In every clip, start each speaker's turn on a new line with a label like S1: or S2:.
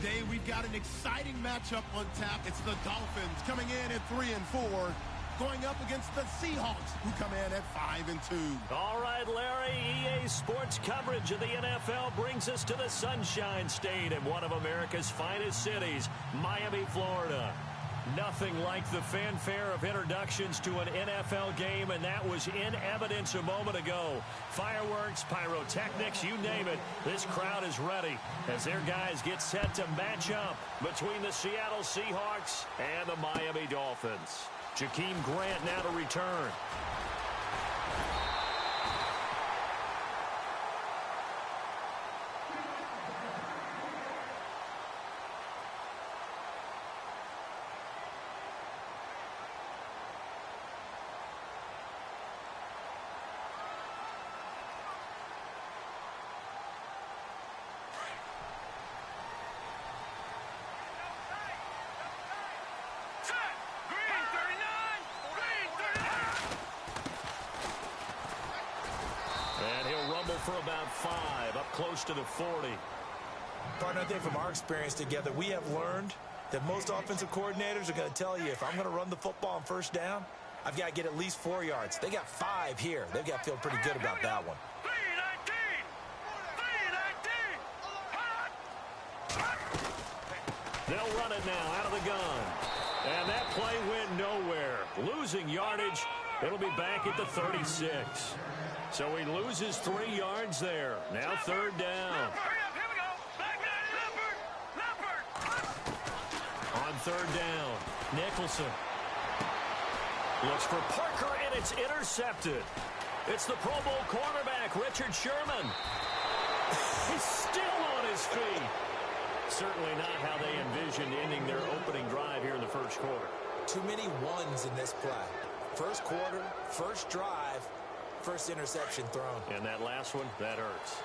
S1: today we've got an exciting matchup on tap. It's the Dolphins coming in at 3-4, going up against the Seahawks, who come in at 5-2.
S2: All right, Larry, EA Sports coverage of the NFL brings us to the Sunshine State in one of America's finest cities, Miami, Florida. Nothing like the fanfare of introductions to an NFL game, and that was in evidence a moment ago. Fireworks, pyrotechnics, you name it. This crowd is ready as their guys get set to match up between the Seattle Seahawks and the Miami Dolphins. Jakeem Grant now to return. For about 5, up close to the 40.
S3: Partner, I think from our experience together, we have learned that most offensive coordinators are going to tell you, if I'm going to run the football on first down, I've got to get at least 4 yards. They got 5 here. They've got to feel pretty good about that one.
S2: They'll run it now out of the gun. And that play went nowhere. Losing yardage. It'll be back at the 36. So he loses 3 yards there. Now third down. On third down, Nicholson looks for Parker, and it's intercepted. It's the Pro Bowl cornerback, Richard Sherman. He's still on his feet. Certainly not how they envisioned ending their opening drive here in the first quarter.
S3: Too many ones in this play. First quarter, first drive, first interception thrown.
S2: And that last one, that hurts.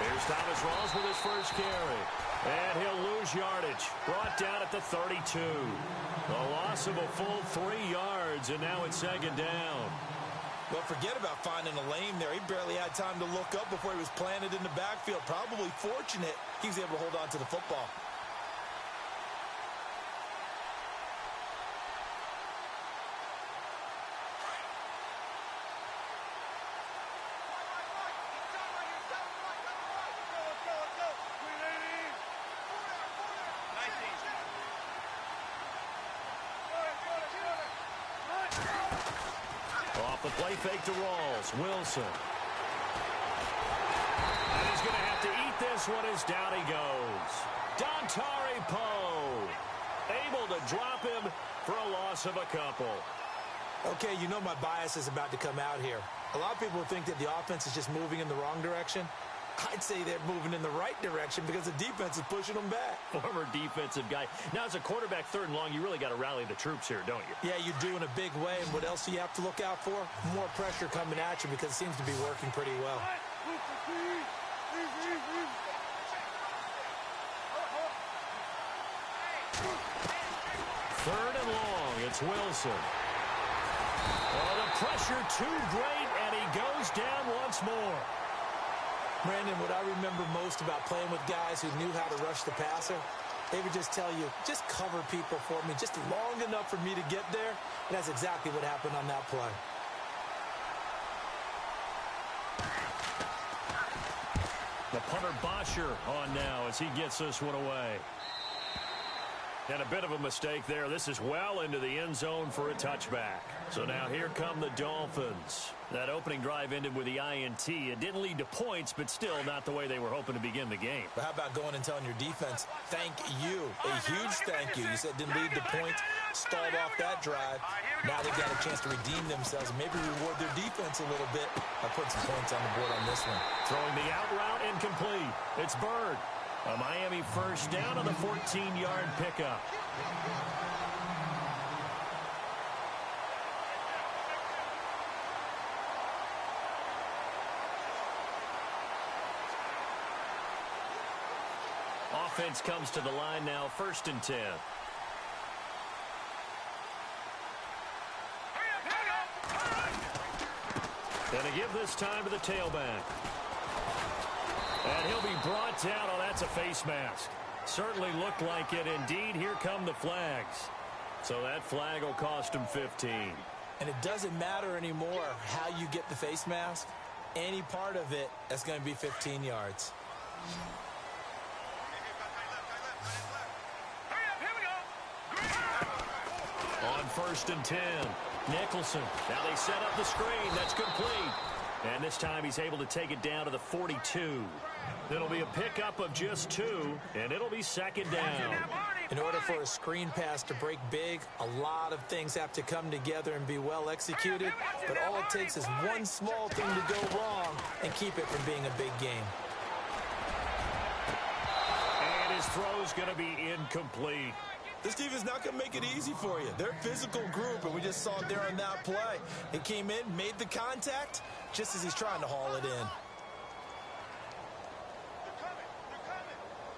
S2: Here's Thomas Rawls with his first carry. And he'll lose yardage. Brought down at the 32. A loss of a full 3 yards, and now it's second down.
S3: Well, forget about finding a lane there. He barely had time to look up before he was planted in the backfield. Probably fortunate he was able to hold on to the football.
S2: The play fake to Rawls. Wilson. And he's going to have to eat this one as down he goes. Dontari Poe able to drop him for a loss of a couple.
S3: Okay, you know my bias is about to come out here. A lot of people think that the offense is just moving in the wrong direction. I'd say they're moving in the right direction because the defense is pushing them back.
S2: Former defensive guy. Now, as a quarterback, third and long, you really got to rally the troops here, don't you?
S3: Yeah, you do in a big way. And what else do you have to look out for? More pressure coming at you because it seems to be working pretty well.
S2: Third and long. It's Wilson. Oh, the pressure too great, and he goes down once more.
S3: Brandon, what I remember most about playing with guys who knew how to rush the passer, they would just tell you, just cover people for me, just long enough for me to get there. And that's exactly what happened on that play.
S2: The punter Bosher on now as he gets this one away. And a bit of a mistake there. This is well into the end zone for a touchback. So now here come the Dolphins. That opening drive ended with the INT. It didn't lead to points, but still not the way they were hoping to begin the game.
S3: But how about going and telling your defense, thank you, a huge thank you. You said it didn't lead to points, stalled off that drive. Now they've got a chance to redeem themselves and maybe reward their defense a little bit by putting some points on the board on this one.
S2: Throwing the out route incomplete. It's Bird. A Miami first down on the 14-yard pickup. Offense comes to the line now, 1st and 10. And they give this time to the tailback. And he'll be brought down. Oh, that's a face mask. Certainly looked like it. Indeed, here come the flags. So that flag will cost him 15.
S3: And it doesn't matter anymore how you get the face mask. Any part of it, that's going to be 15 yards.
S2: On 1st and 10, Nicholson. Now they set up the screen. That's complete. And this time he's able to take it down to the 42. It'll be a pickup of just 2, and it'll be 2nd down.
S3: In order for a screen pass to break big, a lot of things have to come together and be well executed. But all it takes is one small thing to go wrong and keep it from being a big game.
S2: And his throw's going to be incomplete.
S3: This defense not going to make it easy for you. They're a physical group, and we just saw it there on that play. He came in, made the contact, just as he's trying to haul it in.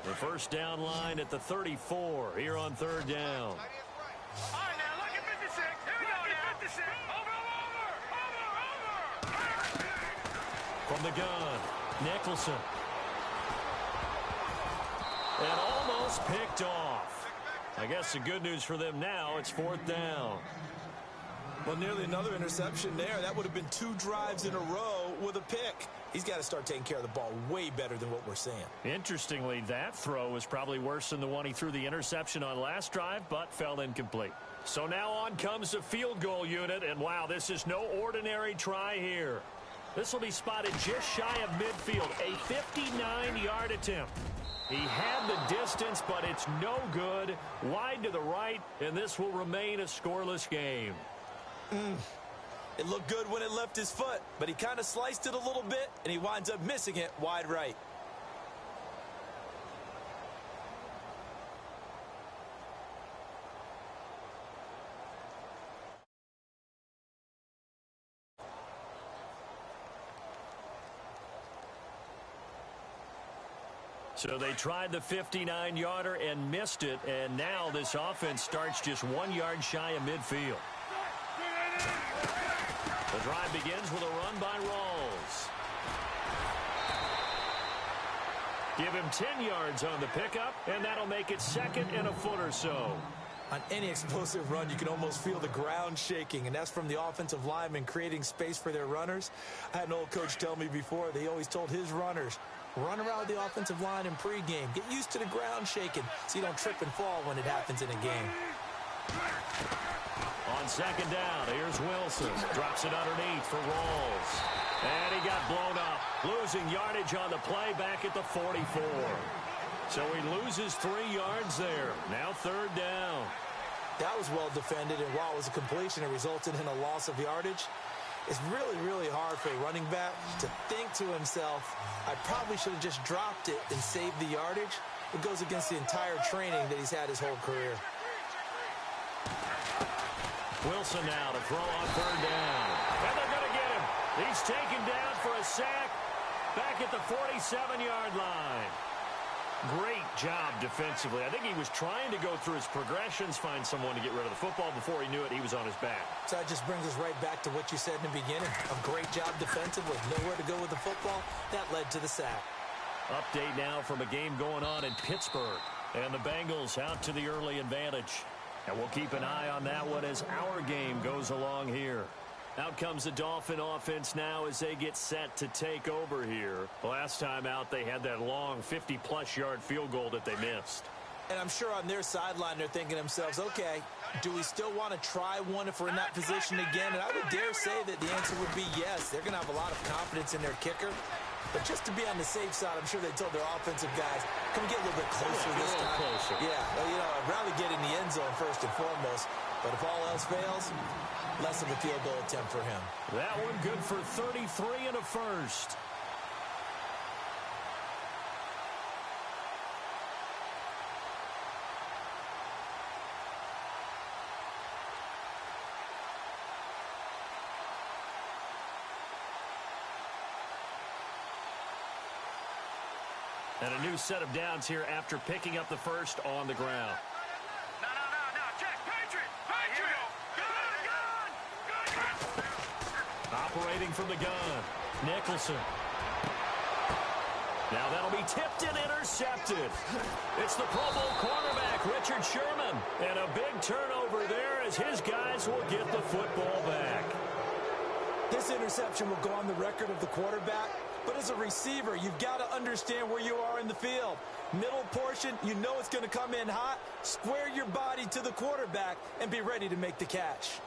S2: The first down line at the 34 here on 3rd down.
S4: All right, now look at 56. Here we go now. 56. Over.
S2: From the gun, Nicholson. And almost picked off. I guess the good news for them now, it's 4th down.
S3: Well, nearly another interception there. That would have been 2 drives in a row with a pick. He's got to start taking care of the ball way better than what we're seeing.
S2: Interestingly, that throw was probably worse than the one he threw the interception on last drive, but fell incomplete. So now on comes the field goal unit, and wow, this is no ordinary try here. This will be spotted just shy of midfield, a 59-yard attempt. He had the distance, but it's no good. Wide to the right, and this will remain a scoreless game.
S3: It looked good when it left his foot, but he kind of sliced it a little bit, and he winds up missing it wide right.
S2: So they tried the 59-yarder and missed it, and now this offense starts just 1 yard shy of midfield. The drive begins with a run by Rawls. Give him 10 yards on the pickup, and that'll make it 2nd and a foot or so.
S3: On any explosive run, you can almost feel the ground shaking, and that's from the offensive linemen creating space for their runners. I had an old coach tell me before, they always told his runners, run around with the offensive line in pregame. Get used to the ground shaking so you don't trip and fall when it happens in a game.
S2: On 2nd down, here's Wilson. Drops it underneath for Rawls. And he got blown up. Losing yardage on the play back at the 44. So he loses 3 yards there. Now 3rd down.
S3: That was well defended, and while it was a completion, it resulted in a loss of yardage. It's really, really hard for a running back to think to himself, I probably should have just dropped it and saved the yardage. It goes against the entire training that he's had his whole career.
S2: Wilson now to throw on 3rd down. And they're going to get him. He's taken down for a sack back at the 47-yard line. Great job defensively. I think he was trying to go through his progressions, find someone to get rid of the football. Before he knew it, he was on his back.
S3: So that just brings us right back to what you said in the beginning. A great job defensively. Nowhere to go with the football. That led to the sack.
S2: Update now from a game going on in Pittsburgh. And the Bengals out to the early advantage. And we'll keep an eye on that one as our game goes along here. Out comes the Dolphin offense now as they get set to take over here. Last time out, they had that long 50-plus yard field goal that they missed.
S3: And I'm sure on their sideline, they're thinking to themselves, okay, do we still want to try one if we're in that position again? And I would dare say that the answer would be yes. They're going to have a lot of confidence in their kicker. But just to be on the safe side, I'm sure they told their offensive guys, come get a little bit closer this time.
S2: Closer.
S3: Yeah, well, you know, I'd rather get in the end zone first and foremost. But if all else fails, less of a field goal attempt for him.
S2: That one good for 33 and a first. And a new set of downs here after picking up the first on the ground.
S4: No. Check. Patriot.
S2: operating from the gun. Nicholson. Now that'll be tipped and intercepted. It's the Pro Bowl cornerback, Richard Sherman. And a big turnover there as his guys will get the football back.
S3: This interception will go on the record of the quarterback, but as a receiver, you've got to understand where you are in the field. Middle portion, you know it's going to come in hot. Square your body to the quarterback and be ready to make the catch.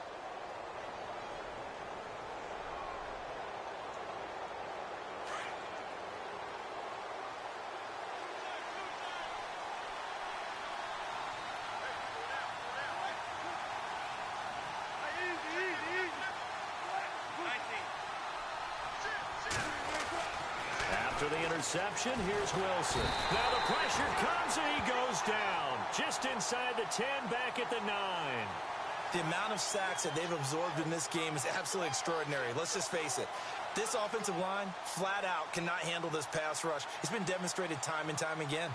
S2: After the interception, here's Wilson. Now the pressure comes and he goes down. Just inside the 10, back at the 9.
S3: The amount of sacks that they've absorbed in this game is absolutely extraordinary. Let's just face it. This offensive line, flat out, cannot handle this pass rush. It's been demonstrated time and time again.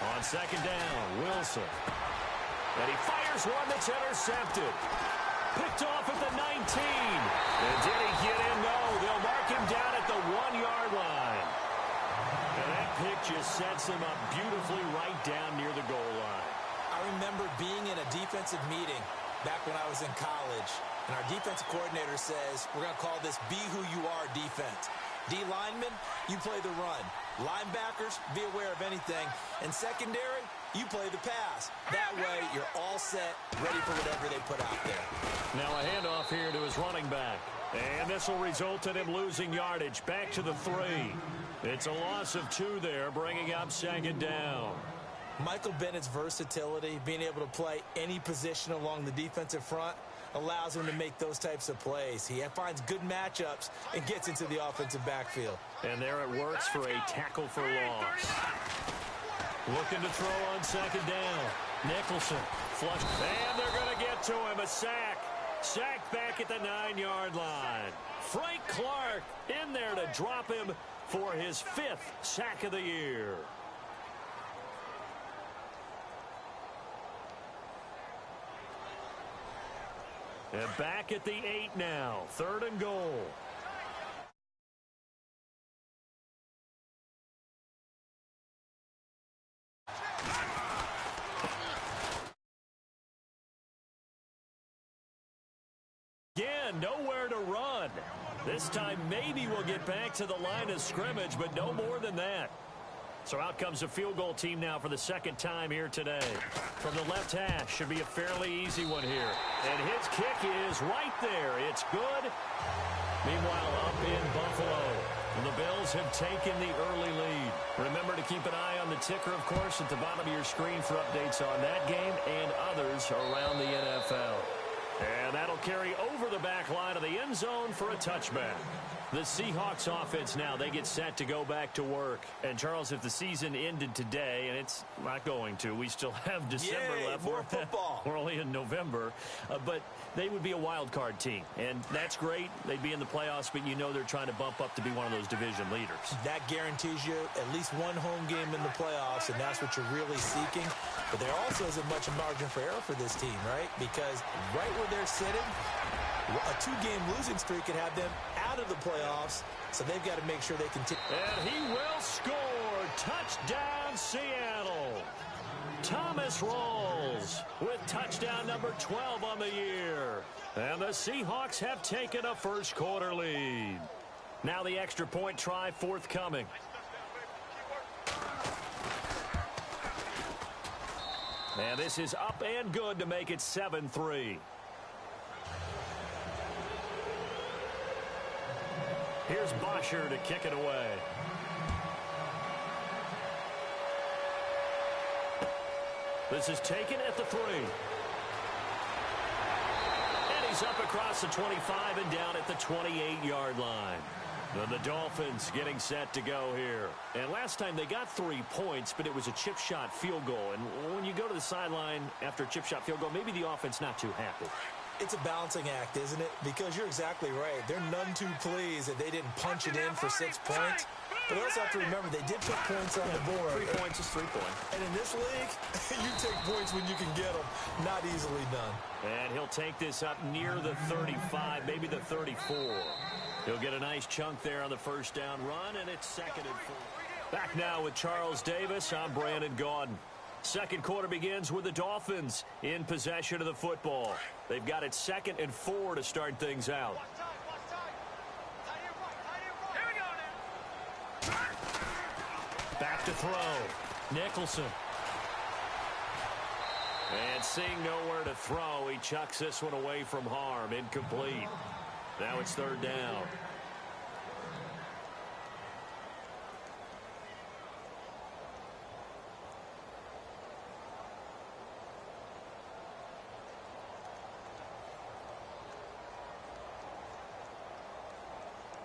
S2: On second down, Wilson. And he fires one that's intercepted. Picked off at the 19. And did he get in? No. They'll mark him down at the 1-yard line. And that pick just sets him up beautifully right down near the goal line.
S3: I remember being in a defensive meeting back when I was in college, and our defensive coordinator says, we're going to call this Be Who You Are defense. D linemen, you play the run. Linebackers, be aware of anything. And secondary, you play the pass. That way, you're all set, ready for whatever they put out there.
S2: Now a handoff here to his running back. And this will result in him losing yardage back to the 3. It's a loss of 2 there, bringing up second down.
S3: Michael Bennett's versatility, being able to play any position along the defensive front, allows him to make those types of plays. He finds good matchups and gets into the offensive backfield.
S2: And there it works for a tackle for loss. Looking to throw on second down. Nicholson flush. And they're going to get to him. A sack. Sacked back at the 9-yard line. Frank Clark in there to drop him for his 5th sack of the year. And back at the 8 now. 3rd and goal. Again, nowhere to run. This time maybe we'll get back to the line of scrimmage, but no more than that. So out comes a field goal team now for the 2nd time here today. From the left hash, should be a fairly easy one here. And his kick is right there. It's good. Meanwhile, up in Buffalo, the Bills have taken the early lead. Remember to keep an eye on the ticker, of course, at the bottom of your screen for updates on that game and others around the NFL. And that'll carry over the back line of the end zone for a touchback. The Seahawks offense now, they get set to go back to work. And, Charles, if the season ended today, and it's not going to, we still have December left.
S3: More football.
S2: We're only in November. But they would be a wild card team. And that's great. They'd be in the playoffs, but you know they're trying to bump up to be one of those division leaders.
S3: That guarantees you at least one home game in the playoffs, and that's what you're really seeking. But there also isn't much margin for error for this team, right? Because right where they're sitting, a 2-game losing streak could have them out of the playoffs, so they've got to make sure they continue.
S2: And he will score. Touchdown, Seattle. Thomas Rawls with touchdown number 12 on the year. And the Seahawks have taken a first-quarter lead. Now the extra point try forthcoming. And this is up and good to make it 7-3. Here's Bosher to kick it away. This is taken at the 3. And he's up across the 25 and down at the 28-yard line. The Dolphins getting set to go here. And last time they got 3 points, but it was a chip shot field goal. And when you go to the sideline after a chip shot field goal, maybe the offense not too happy.
S3: It's a balancing act, isn't it? Because you're exactly right. They're none too pleased that they didn't punch it in for 6 points. But they also have to remember they did put points on the board.
S2: 3 points is 3 points.
S3: And in this league, you take points when you can get them. Not easily done.
S2: And he'll take this up near the 35, maybe the 34. He'll get a nice chunk there on the first down run, and it's 2nd and 4. Back now with Charles Davis. I'm Brandon Gaudin. Second quarter begins with the Dolphins in possession of the football. They've got it 2nd and 4 to start things out. Back to throw. Nicholson. And seeing nowhere to throw, he chucks this one away from harm. Incomplete. Now it's 3rd down.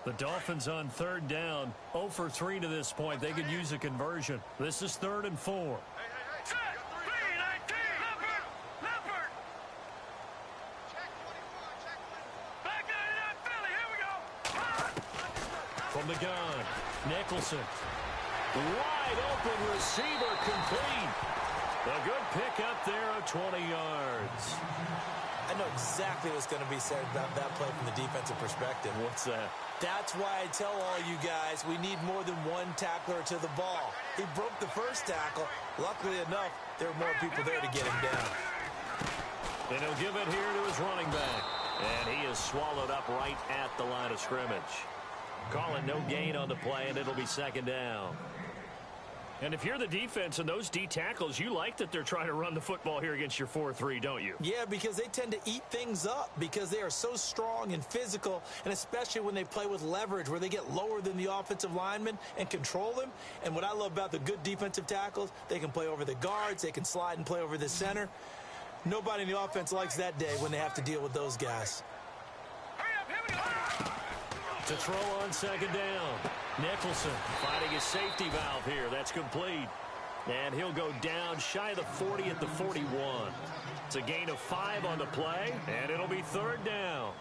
S2: The Dolphins on 3rd down. 0 for 3 to this point. They could use a conversion. This is 3rd and 4. From the gun, Nicholson. Wide open receiver complete. A good pickup there of 20 yards.
S3: I know exactly what's going to be said about that play from the defensive perspective.
S2: What's that?
S3: That's why I tell all you guys we need more than one tackler to the ball. He broke the first tackle. Luckily enough, there were more people there to get him down.
S2: And he'll give it here to his running back. And he is swallowed up right at the line of scrimmage. Call it no gain on the play, and it'll be 2nd down. And if you're the defense and those D tackles, you like that they're trying to run the football here against your 4-3, don't you?
S3: Yeah, because they tend to eat things up because they are so strong and physical, and especially when they play with leverage where they get lower than the offensive linemen and control them. And what I love about the good defensive tackles, they can play over the guards, they can slide and play over the center. Nobody in the offense likes that day when they have to deal with those guys.
S2: To throw on 2nd down. Nicholson finding his safety valve here. That's complete. And he'll go down shy of the 40 at the 41. It's a gain of 5 on the play, and it'll be 3rd down.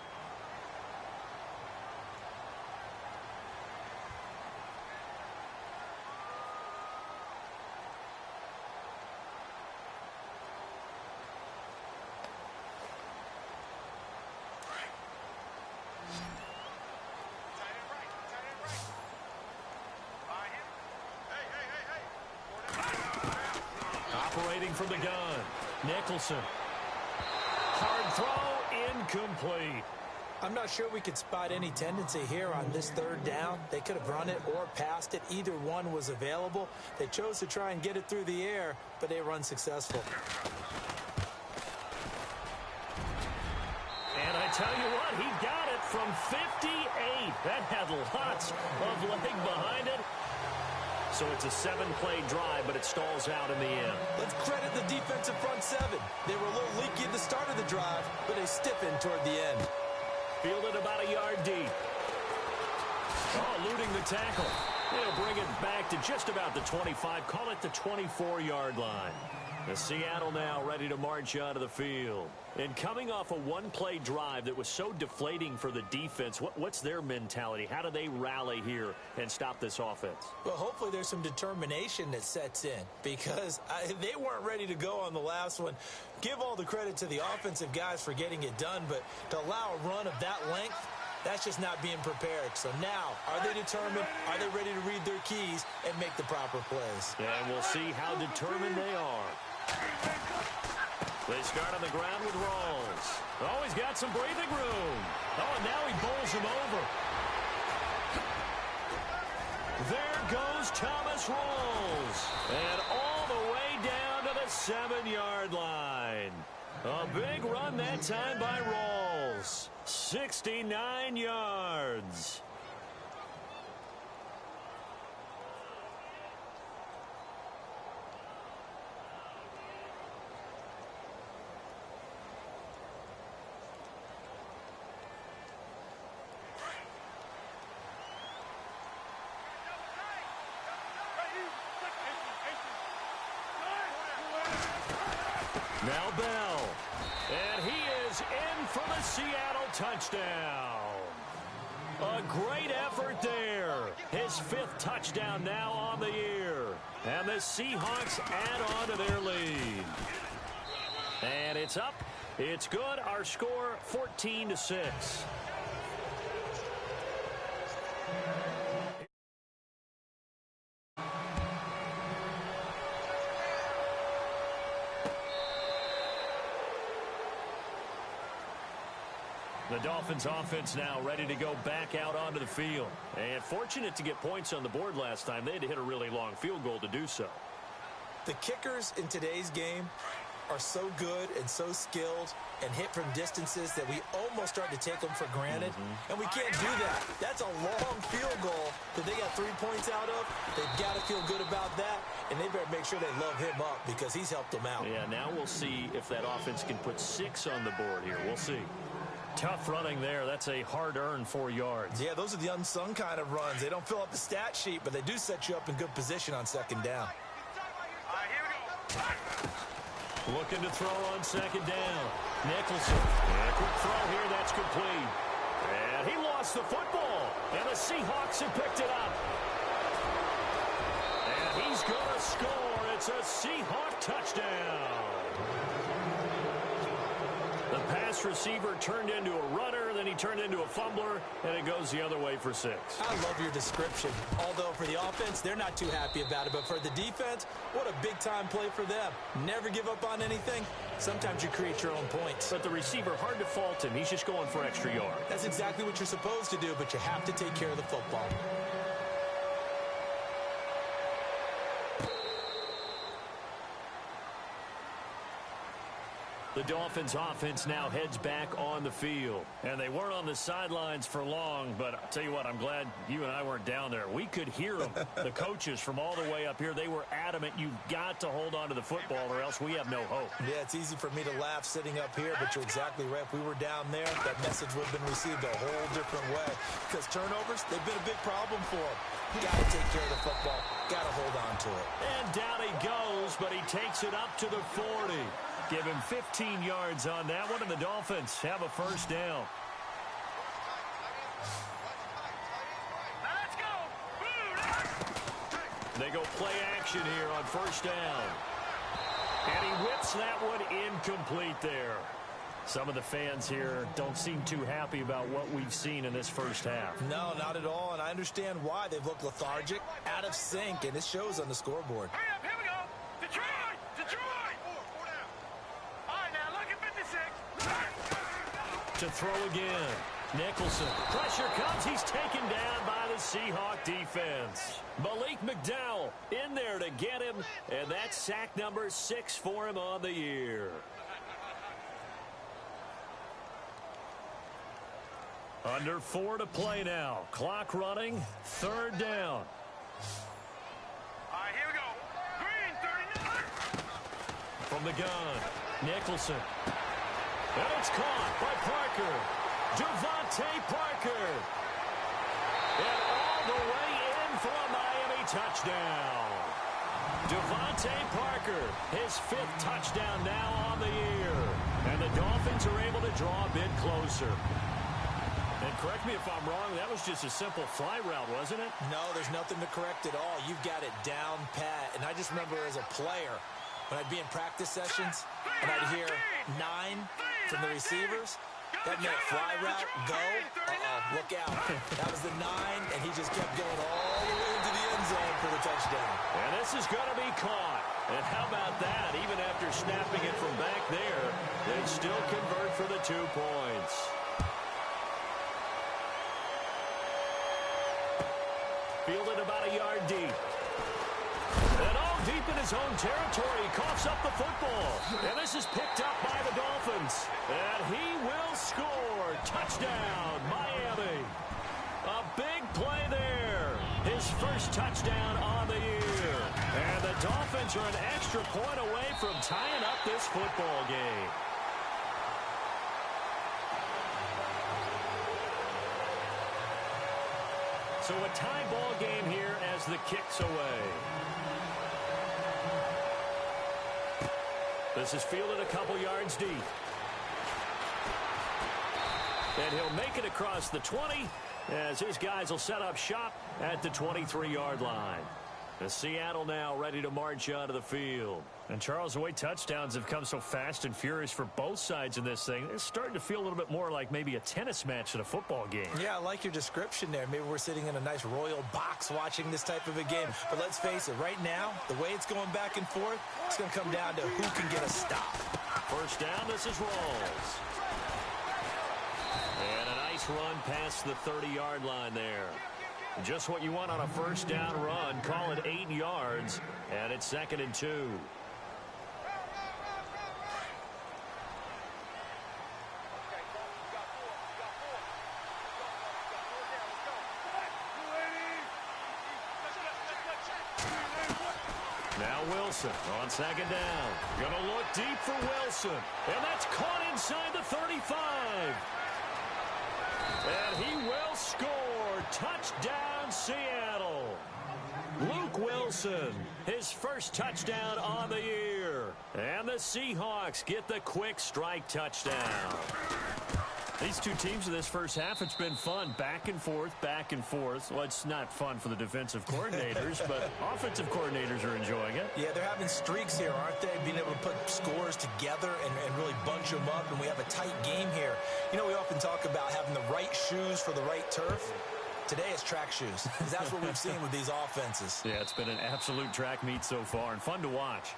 S2: Operating from the gun, Nicholson. Hard throw, incomplete.
S3: I'm not sure we could spot any tendency here on this 3rd down. They could have run it or passed it. Either one was available. They chose to try and get it through the air, but they were unsuccessful.
S2: And I tell you what, he got it from 58. That had lots of leg behind it. So it's a 7-play drive, but it stalls out in the end.
S3: Let's credit the defensive front 7. They were a little leaky at the start of the drive, but they stiffened toward the end.
S2: Fielded about a yard deep. Oh, eluding the tackle. They'll bring it back to just about the 25. Call it the 24-yard line. The Seattle now ready to march out of the field. And coming off a 1-play drive that was so deflating for the defense, what's their mentality? How do they rally here and stop this offense?
S3: Well, hopefully there's some determination that sets in because they weren't ready to go on the last one. Give all the credit to the offensive guys for getting it done, but to allow a run of that length, that's just not being prepared. So now, are they determined? Are they ready to read their keys and make the proper plays?
S2: And we'll see how determined they are. They start on the ground with Rawls. Oh, he's got some breathing room. Oh, and now he bowls him over. There goes Thomas Rawls. And all the way down to the 7-yard line. A big run that time by Rawls. 69 yards. Now Bell. And he is goes in for the Seattle touchdown. A great effort there. His 5th touchdown now on the year. And the Seahawks add on to their lead. And it's up. It's good. Our score, 14-6. The Dolphins offense now ready to go back out onto the field. And fortunate to get points on the board last time. They had to hit a really long field goal to do so.
S3: The kickers in today's game are so good and so skilled and hit from distances that we almost start to take them for granted. And we can't do that. That's a long field goal that they got 3 points out of. They've got to feel good about that, and they better make sure they love him up because he's helped them out.
S2: Yeah, now we'll see if that offense can put 6 on the board here. We'll see. Tough running there. That's a hard-earned 4 yards.
S3: Yeah, those are the unsung kind of runs. They don't fill up the stat sheet, but they do set you up in good position on second down.
S2: Looking to throw on second down. Nicholson. And a quick throw here. That's complete. And he lost the football. And the Seahawks have picked it up. And he's going to score. It's a Seahawk touchdown. The pass receiver turned into a runner, then he turned into a fumbler, and it goes the other way for 6.
S3: I love your description. Although for the offense, they're not too happy about it. But for the defense, what a big-time play for them. Never give up on anything. Sometimes you create your own points.
S2: But the receiver, hard to fault him. He's just going for extra yard.
S3: That's exactly what you're supposed to do, but you have to take care of the football.
S2: The Dolphins offense now heads back on the field. And they weren't on the sidelines for long, but I'll tell you what, I'm glad you and I weren't down there. We could hear them, the coaches from all the way up here. They were adamant, you've got to hold on to the football or else we have no hope.
S3: Yeah, it's easy for me to laugh sitting up here, but you're exactly right. If we were down there, that message would have been received a whole different way. Because turnovers, they've been a big problem for them. Got to take care of the football. Got to hold on to it.
S2: And down he goes, but he takes it up to the 40. Give him 15 yards on that one, and the Dolphins have a first down.
S4: Let's go.
S2: They go play action here on first down. And he whips that one incomplete there. Some of the fans here don't seem too happy about what we've seen in this first half.
S3: No, not at all, and I understand why. They've looked lethargic, out of sync, and it shows on the scoreboard.
S4: Hurry up, here we go. Detroit! Detroit! All right, now look at 56.
S2: To throw again. Nicholson. Pressure comes. He's taken down by the Seahawk defense. Malik McDowell in there to get him, and that's sack number 6 for him on the year. Under 4 to play now. Clock running. Third down.
S4: All right, here we go. Green, 39.
S2: From the gun. Nicholson. And it's caught by Parker. Devontae Parker. And all the way in for a Miami touchdown. Devontae Parker, his 5th touchdown now on the year. And the Dolphins are able to draw a bit closer. And correct me if I'm wrong, that was just a simple fly route, wasn't it?
S3: No, there's nothing to correct at all. You've got it down pat. And I just remember as a player, when I'd be in practice sessions, and I'd hear 9 from the receivers, that meant fly route, go, look out. That was the 9, and he just kept going all the way into the end zone for the touchdown.
S2: And this is going to be caught. And how about that? Even after snapping it from back there, they still convert for the 2 points. Fielded about a yard deep. And all deep in his own territory. He coughs up the football. And this is picked up by the Dolphins. And he will score. Touchdown, Miami. A big play there. His first touchdown on the year. And the Dolphins are an extra point away from tying up this football game. So a tie ball game here as the kick's away. This is fielded a couple yards deep. And he'll make it across the 20 as his guys will set up shop at the 23-yard line. The Seattle now ready to march onto the field. And, Charles, the way touchdowns have come so fast and furious for both sides in this thing, it's starting to feel a little bit more like maybe a tennis match than a football game.
S3: Yeah, I like your description there. Maybe we're sitting in a nice royal box watching this type of a game. But let's face it, right now, the way it's going back and forth, it's going to come down to who can get a stop.
S2: First down, this is Rawls. And a nice run past the 30-yard line there. Just what you want on a first down run. Call it 8 yards, and it's 2nd and 2. Now Wilson on 2nd down. Gonna look deep for Wilson. And that's caught inside the 35. And he will score. Touchdown, Seattle. Luke Wilson, his first touchdown on the year. And the Seahawks get the quick strike touchdown. These two teams in this first half, it's been fun. Back and forth, back and forth. Well, it's not fun for the defensive coordinators, but offensive coordinators are enjoying it.
S3: Yeah, they're having streaks here, aren't they? Being able to put scores together and really bunch them up, and we have a tight game here. You know, we often talk about having the right shoes for the right turf. Today it's track shoes, because that's what we've seen with these offenses.
S2: Yeah, it's been an absolute track meet so far, and fun to watch.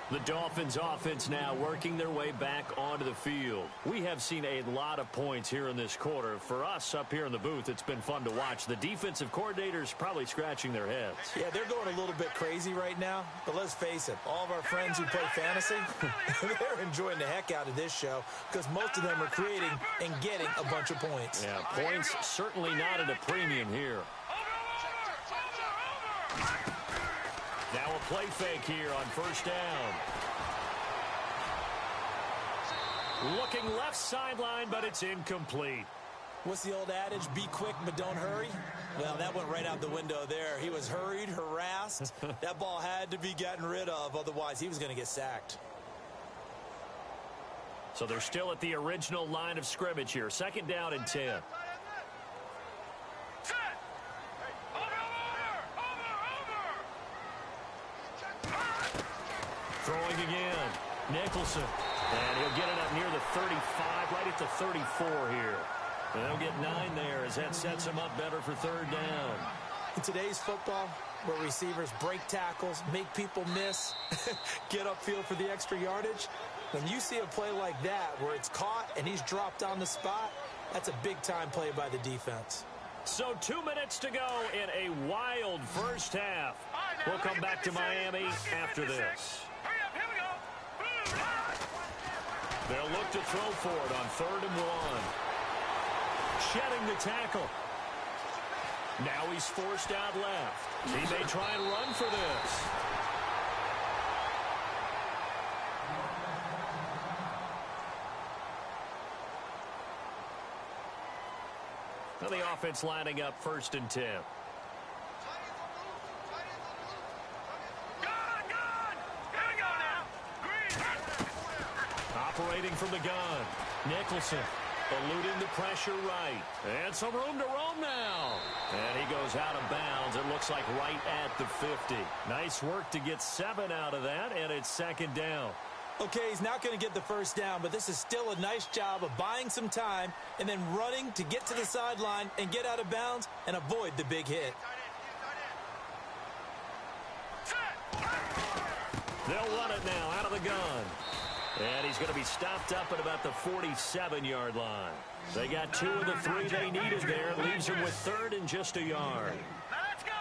S2: The Dolphins offense now working their way back onto the field. We have seen a lot of points here in this quarter. For us up here in the booth, it's been fun to watch. The defensive coordinators probably scratching their heads.
S3: Yeah, they're going a little bit crazy right now, but let's face it, all of our friends who play fantasy, they're enjoying the heck out of this show because most of them are creating and getting a bunch of points.
S2: Yeah, points certainly not at a premium here. Now a play fake here on first down. Looking left sideline, but it's incomplete.
S3: What's the old adage? Be quick, but don't hurry. Well, that went right out the window there. He was hurried, harassed. That ball had to be gotten rid of. Otherwise, he was going to get sacked.
S2: So they're still at the original line of scrimmage here. 2nd down and 10. Throwing again. Nicholson. And he'll get it up near the 35, right at the 34 here. And they'll get 9 there as that sets him up better for 3rd down.
S3: In today's football, where receivers break tackles, make people miss, get upfield for the extra yardage, when you see a play like that where it's caught and he's dropped on the spot, that's a big-time play by the defense.
S2: So 2 minutes to go in a wild first half. We'll come back to Miami after this. They'll look to throw for it on 3rd and 1. Shedding the tackle. Now he's forced out left. He may try and run for this. Well, the offense lining up 1st and 10. Operating from the gun. Nicholson eluding the pressure right. And some room to roam now. And he goes out of bounds. It looks like right at the 50. Nice work to get 7 out of that, and it's 2nd down.
S3: Okay, he's not going to get the first down, but this is still a nice job of buying some time and then running to get to the sideline and get out of bounds and avoid the big hit.
S2: They'll run it now out of the gun. And he's going to be stopped up at about the 47-yard line. They got 2 of the 3 they needed there. Leaves them with 3rd and just a yard.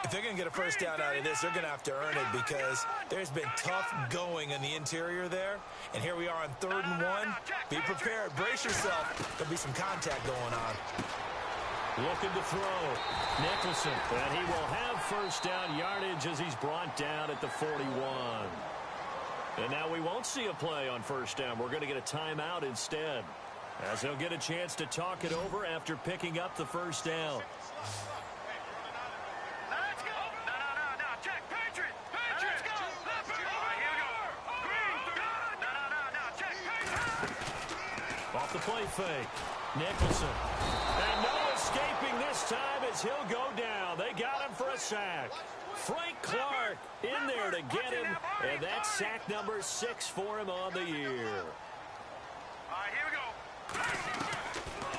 S3: If they're going to get a first down out of this, they're going to have to earn it because there's been tough going in the interior there. And here we are on 3rd and 1. Be prepared. Brace yourself. There'll be some contact going on.
S2: Looking to throw. Nicholson. And he will have first down yardage as he's brought down at the 41. And now we won't see a play on first down. We're going to get a timeout instead, as he'll get a chance to talk it over after picking up the first down.
S4: Let's go. No. Check. Patriot. Let's go. All right, here we go. Green. No. Check. Patriot.
S2: Off the play fake. Nicholson. And no escaping this time as he'll go down. They got him for a sack. Frank Clark in there to get him, and that's sack number 6 for him on the year.
S4: All right, here we go.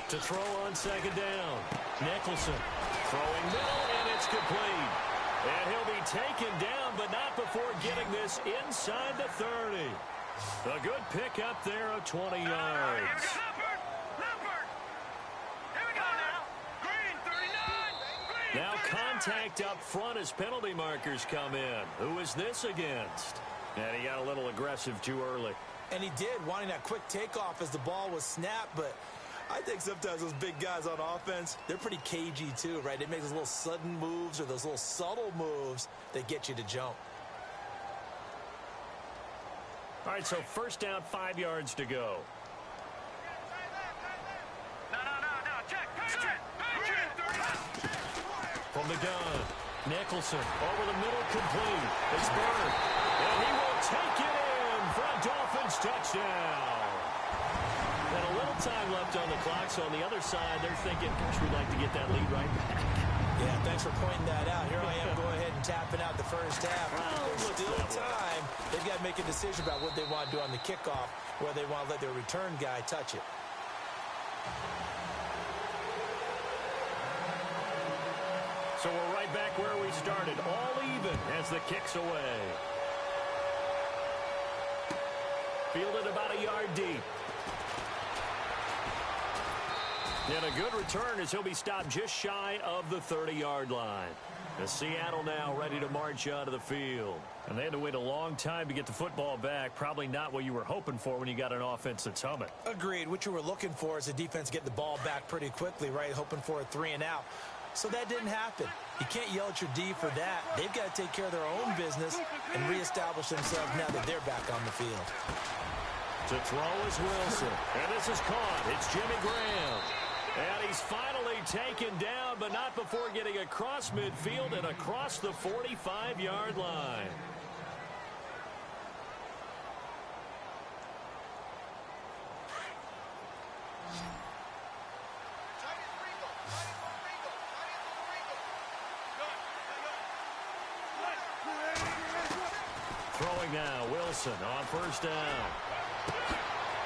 S2: To throw on second down. Nicholson throwing middle, and it's complete. And he'll be taken down, but not before getting this inside the 30. A good pickup there of 20 yards. Now contact up front as penalty markers come in. Who is this against? And he got a little aggressive too early.
S3: And he did, wanting that quick takeoff as the ball was snapped, but I think sometimes those big guys on offense, they're pretty cagey too, right? They make those little sudden moves or those little subtle moves that get you to jump.
S2: All right, so first down, 5 yards to go.
S4: No. Check.
S2: From the gun, Nicholson over the middle, complete. It's Bird, and he will take it in for a Dolphins touchdown. And a little time left on the clock, so on the other side, they're thinking, gosh, we'd like to get that lead right back.
S3: Yeah, thanks for pointing that out. Here I am going ahead and tapping out the first half. There's still time. They've got to make a decision about what they want to do on the kickoff, whether they want to let their return guy touch it.
S2: So we're right back where we started, all even as the kick's away. Fielded about a yard deep. And a good return as he'll be stopped just shy of the 30-yard line. The Seattle now ready to march onto the field. And they had to wait a long time to get the football back. Probably not what you were hoping for when you got an offense that's humming.
S3: Agreed. What you were looking for is the defense getting the ball back pretty quickly, right? Hoping for a 3-and-out. So that didn't happen. You can't yell at your D for that. They've got to take care of their own business and reestablish themselves now that they're back on the field.
S2: To throw is Wilson. And this is caught. It's Jimmy Graham. And he's finally taken down, but not before getting across midfield and across the 45-yard line. Throwing now, Wilson on first down.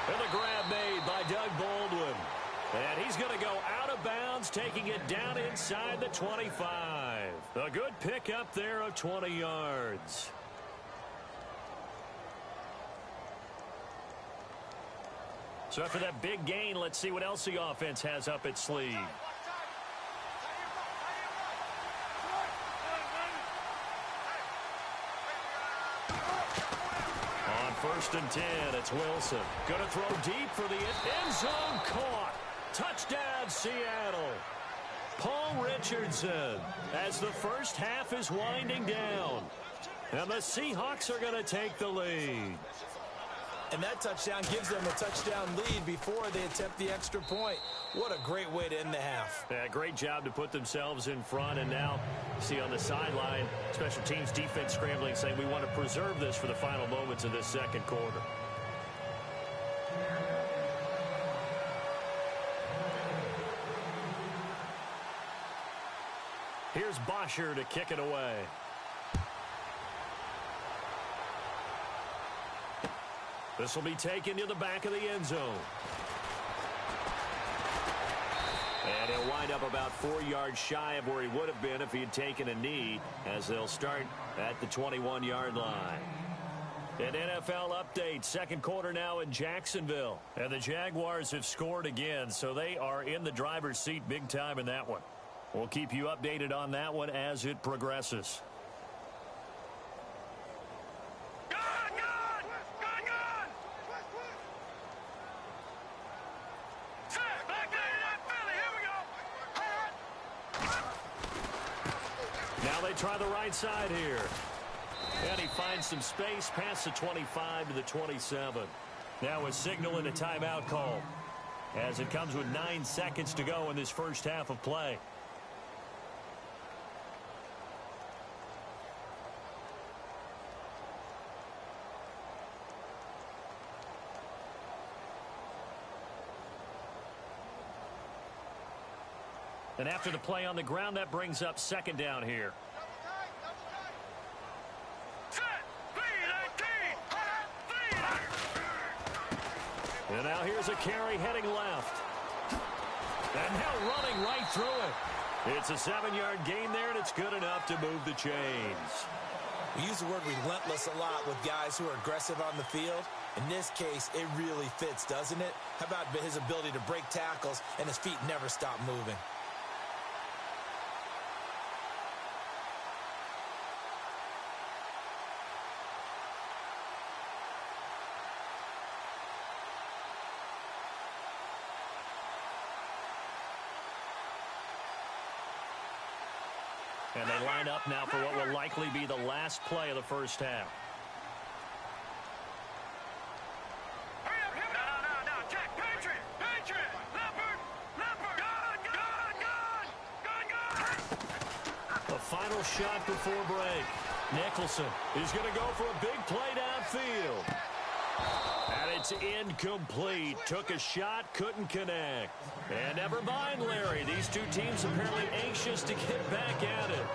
S2: And the grab made by Doug Baldwin. And he's going to go out of bounds, taking it down inside the 25. A good pickup there of 20 yards. So after that big gain, let's see what else the offense has up its sleeve. On first and 10, it's Wilson. Going to throw deep for the end zone, caught. Touchdown, Seattle. Paul Richardson as the first half is winding down. And the Seahawks are going to take the lead.
S3: And that touchdown gives them a touchdown lead before they attempt the extra point. What a great way to end the half.
S2: Yeah, great job to put themselves in front. And now, see on the sideline, special teams defense scrambling, saying we want to preserve this for the final moments of this second quarter. Here's Bosher to kick it away. This will be taken to the back of the end zone. And he'll wind up about 4 yards shy of where he would have been if he had taken a knee, as they'll start at the 21-yard line. An NFL update, second quarter now in Jacksonville. And the Jaguars have scored again, so they are in the driver's seat big time in that one. We'll keep you updated on that one as it progresses. Now they try the right side here. And he finds some space past the 25 to the 27. Now a signal and a timeout call, as it comes with 9 seconds to go in this first half of play. And after the play on the ground, that brings up second down here. And now here's a carry heading left. And now running right through it. It's a 7-yard gain there, and it's good enough to move the chains.
S3: We use the word relentless a lot with guys who are aggressive on the field. In this case, it really fits, doesn't it? How about his ability to break tackles and his feet never stop moving?
S2: And they line up now for what will likely be the last play of the first half. The final shot before break. Nicholson is going to go for a big play downfield. And it's incomplete. Took a shot, couldn't connect. And never mind, Larry. These two teams apparently anxious to get back at it.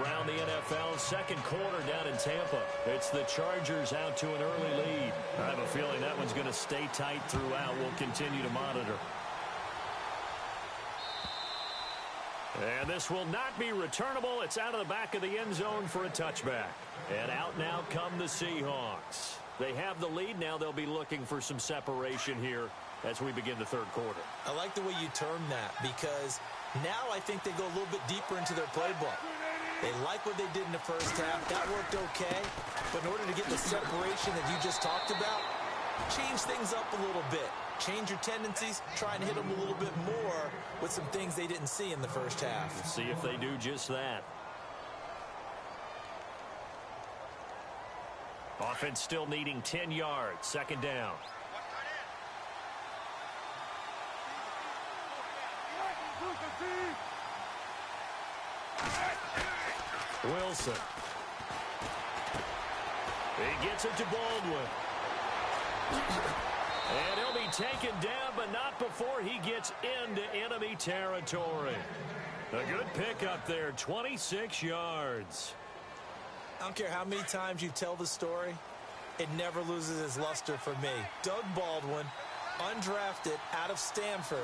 S2: Around the NFL, second quarter down in Tampa. It's the Chargers out to an early lead. I have a feeling that one's going to stay tight throughout. We'll continue to monitor. And this will not be returnable. It's out of the back of the end zone for a touchback. And out now come the Seahawks. They have the lead. Now they'll be looking for some separation here as we begin the third quarter.
S3: I like the way you term that because now I think they go a little bit deeper into their playbook. They like what they did in the first half. That worked okay. But in order to get the separation that you just talked about, change things up a little bit. Change your tendencies. Try and hit them a little bit more with some things they didn't see in the first half.
S2: We'll see if they do just that. Offense still needing 10 yards. Second down. Wilson. He gets it to Baldwin. And he'll be taken down, but not before he gets into enemy territory. A good pickup there, 26 yards.
S3: I don't care how many times you tell the story, it never loses its luster for me. Doug Baldwin, undrafted out of Stanford,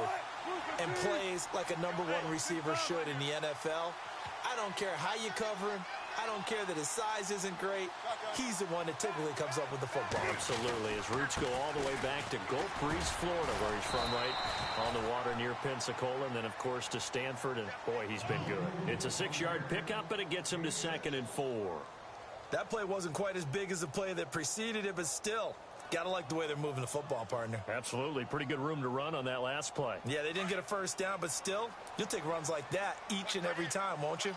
S3: and plays like a #1 receiver should in the NFL. I don't care how you cover him. I don't care that his size isn't great. He's the one that typically comes up with the football.
S2: Absolutely. His roots go all the way back to Gulf Breeze, Florida, where he's from, right on the water near Pensacola. And then, of course, to Stanford. And, boy, he's been good. It's a 6-yard pickup, but it gets him to 2nd and 4.
S3: That play wasn't quite as big as the play that preceded it, but still, got to like the way they're moving the football, partner.
S2: Absolutely. Pretty good room to run on that last play.
S3: Yeah, they didn't get a first down, but still, you'll take runs like that each and every time, won't you?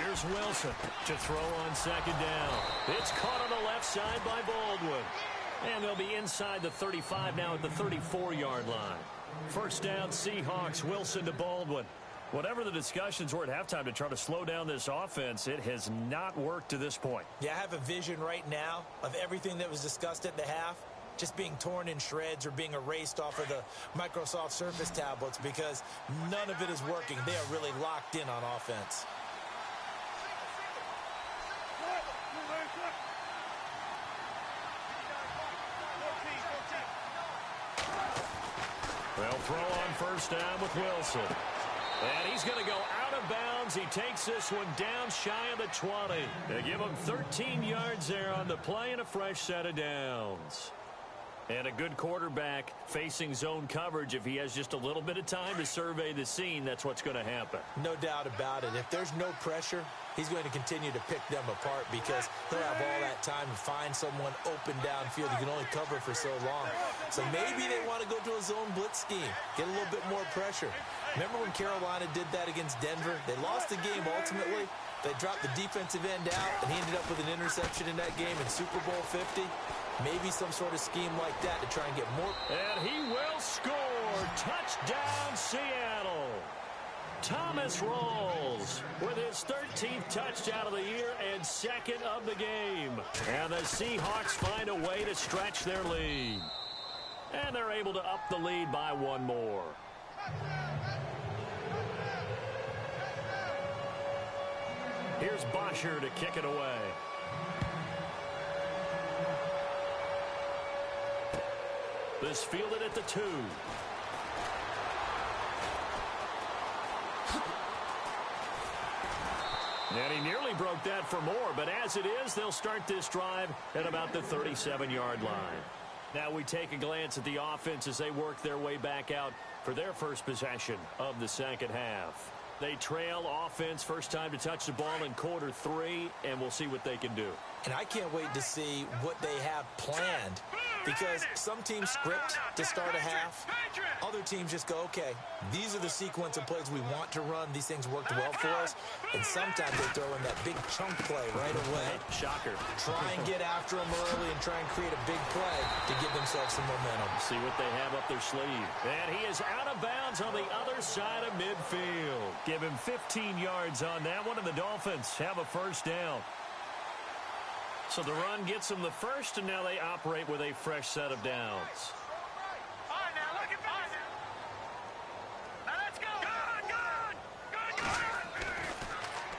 S2: Here's Wilson to throw on second down. It's caught on the left side by Baldwin. And they'll be inside the 35 now at the 34-yard line. First down, Seahawks. Wilson to Baldwin. Whatever the discussions were at halftime to try to slow down this offense, it has not worked to this point.
S3: Yeah, I have a vision right now of everything that was discussed at the half just being torn in shreds or being erased off of the Microsoft Surface tablets because none of it is working. They are really locked in on offense.
S2: They'll throw on first down with Wilson. And he's going to go out of bounds. He takes this one down shy of the 20. They give him 13 yards there on the play and a fresh set of downs. And a good quarterback facing zone coverage. If he has just a little bit of time to survey the scene, that's what's going to happen.
S3: No doubt about it. If there's no pressure, he's going to continue to pick them apart because he'll have all that time to find someone open downfield. He can only cover for so long. So maybe they want to go to a zone blitz scheme, get a little bit more pressure. Remember when Carolina did that against Denver? They lost the game ultimately. They dropped the defensive end out, and he ended up with an interception in that game in Super Bowl 50. Maybe some sort of scheme like that to try and get more.
S2: And he will score. Touchdown, Seattle. Thomas rolls with his 13th touchdown of the year and second of the game. And the Seahawks find a way to stretch their lead. And they're able to up the lead by one more. Here's Bosher to kick it away. This fielded at the 2. And he nearly broke that for more, but as it is, they'll start this drive at about the 37-yard line. Now we take a glance at the offense as they work their way back out for their first possession of the second half. They trail offense, first time to touch the ball in quarter 3, and we'll see what they can do.
S3: And I can't wait to see what they have planned, because some teams script to start a half. Other teams just go, okay, these are the sequence of plays we want to run. These things worked well for us. And sometimes they throw in that big chunk play right away.
S2: Shocker.
S3: Try and get after them early and try and create a big play to give themselves some momentum.
S2: See what they have up their sleeve. And he is out of bounds on the other side of midfield. Give him 15 yards on that one, and the Dolphins have a first down. So the run gets them the first, and now they operate with a fresh set of downs.
S4: All right, now look at that. Now let's go. Good.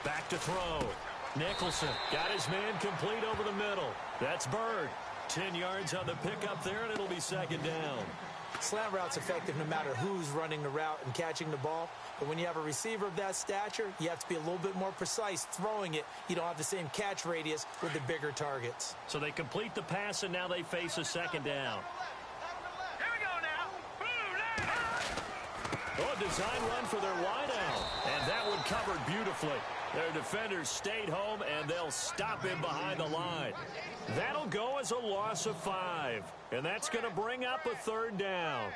S2: Back to throw. Nicholson got his man complete over the middle. That's Bird. 10 yards on the pickup there, and it'll be second down.
S3: Slant route's effective no matter who's running the route and catching the ball. But when you have a receiver of that stature, you have to be a little bit more precise throwing it. You don't have the same catch radius with the bigger targets.
S2: So they complete the pass, and now they face a second down.
S4: Here we go now.
S2: Oh, a design run for their wideout. And that one covered beautifully. Their defenders stayed home, and they'll stop him behind the line. That'll go as a loss of 5. And that's going to bring up a third down.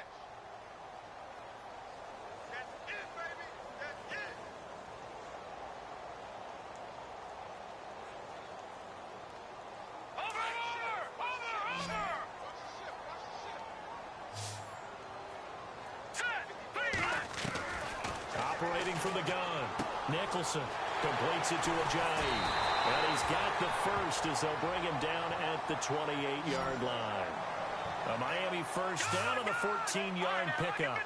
S2: Operating from the gun, Nicholson completes it to Ajayi. And he's got the first as they'll bring him down at the 28-yard line. A Miami first down on the 14-yard pickup.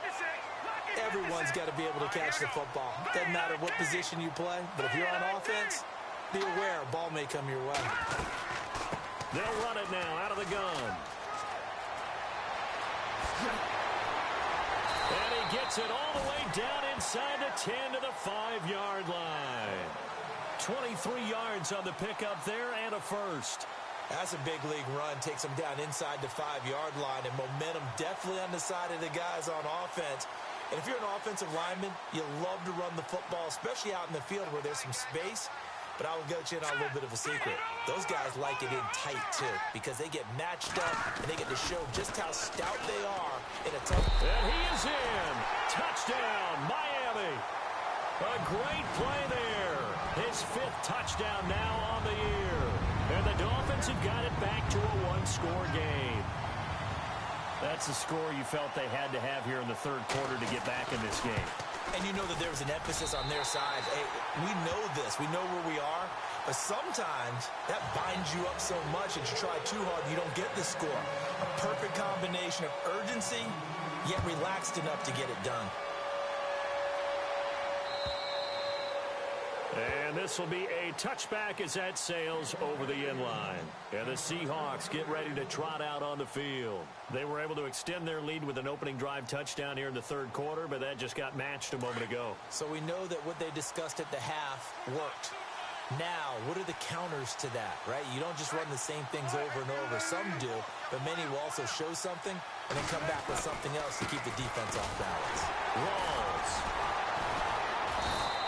S3: Everyone's got to be able to catch the football. Doesn't matter what position you play, but if you're on offense, be aware a ball may come your way.
S2: They'll run it now out of the gun. And he gets it all the way down inside the 10 to the 5-yard line. 23 yards on the pickup there and a first.
S3: That's a big league run. Takes them down inside the 5-yard line, and momentum definitely on the side of the guys on offense. And if you're an offensive lineman, you love to run the football, especially out in the field where there's some space. But I will get you in on a little bit of a secret. Those guys like it in tight, too, because they get matched up, and they get to show just how stout they are in a tough...
S2: And he is in. Touchdown, Miami. A great play there. His 5th touchdown now on the year. And the Dolphins have got it back to a one-score game. That's the score you felt they had to have here in the third quarter to get back in this game.
S3: And you know that there was an emphasis on their side. Hey, we know this. We know where we are. But sometimes that binds you up so much that you try too hard and you don't get the score. A perfect combination of urgency, yet relaxed enough to get it done.
S2: And this will be a touchback as that sails over the end line. And the Seahawks get ready to trot out on the field. They were able to extend their lead with an opening drive touchdown here in the third quarter, but that just got matched a moment ago.
S3: So we know that what they discussed at the half worked. Now, what are the counters to that, right? You don't just run the same things over and over. Some do, but many will also show something and then come back with something else to keep the defense off balance.
S2: Rolls.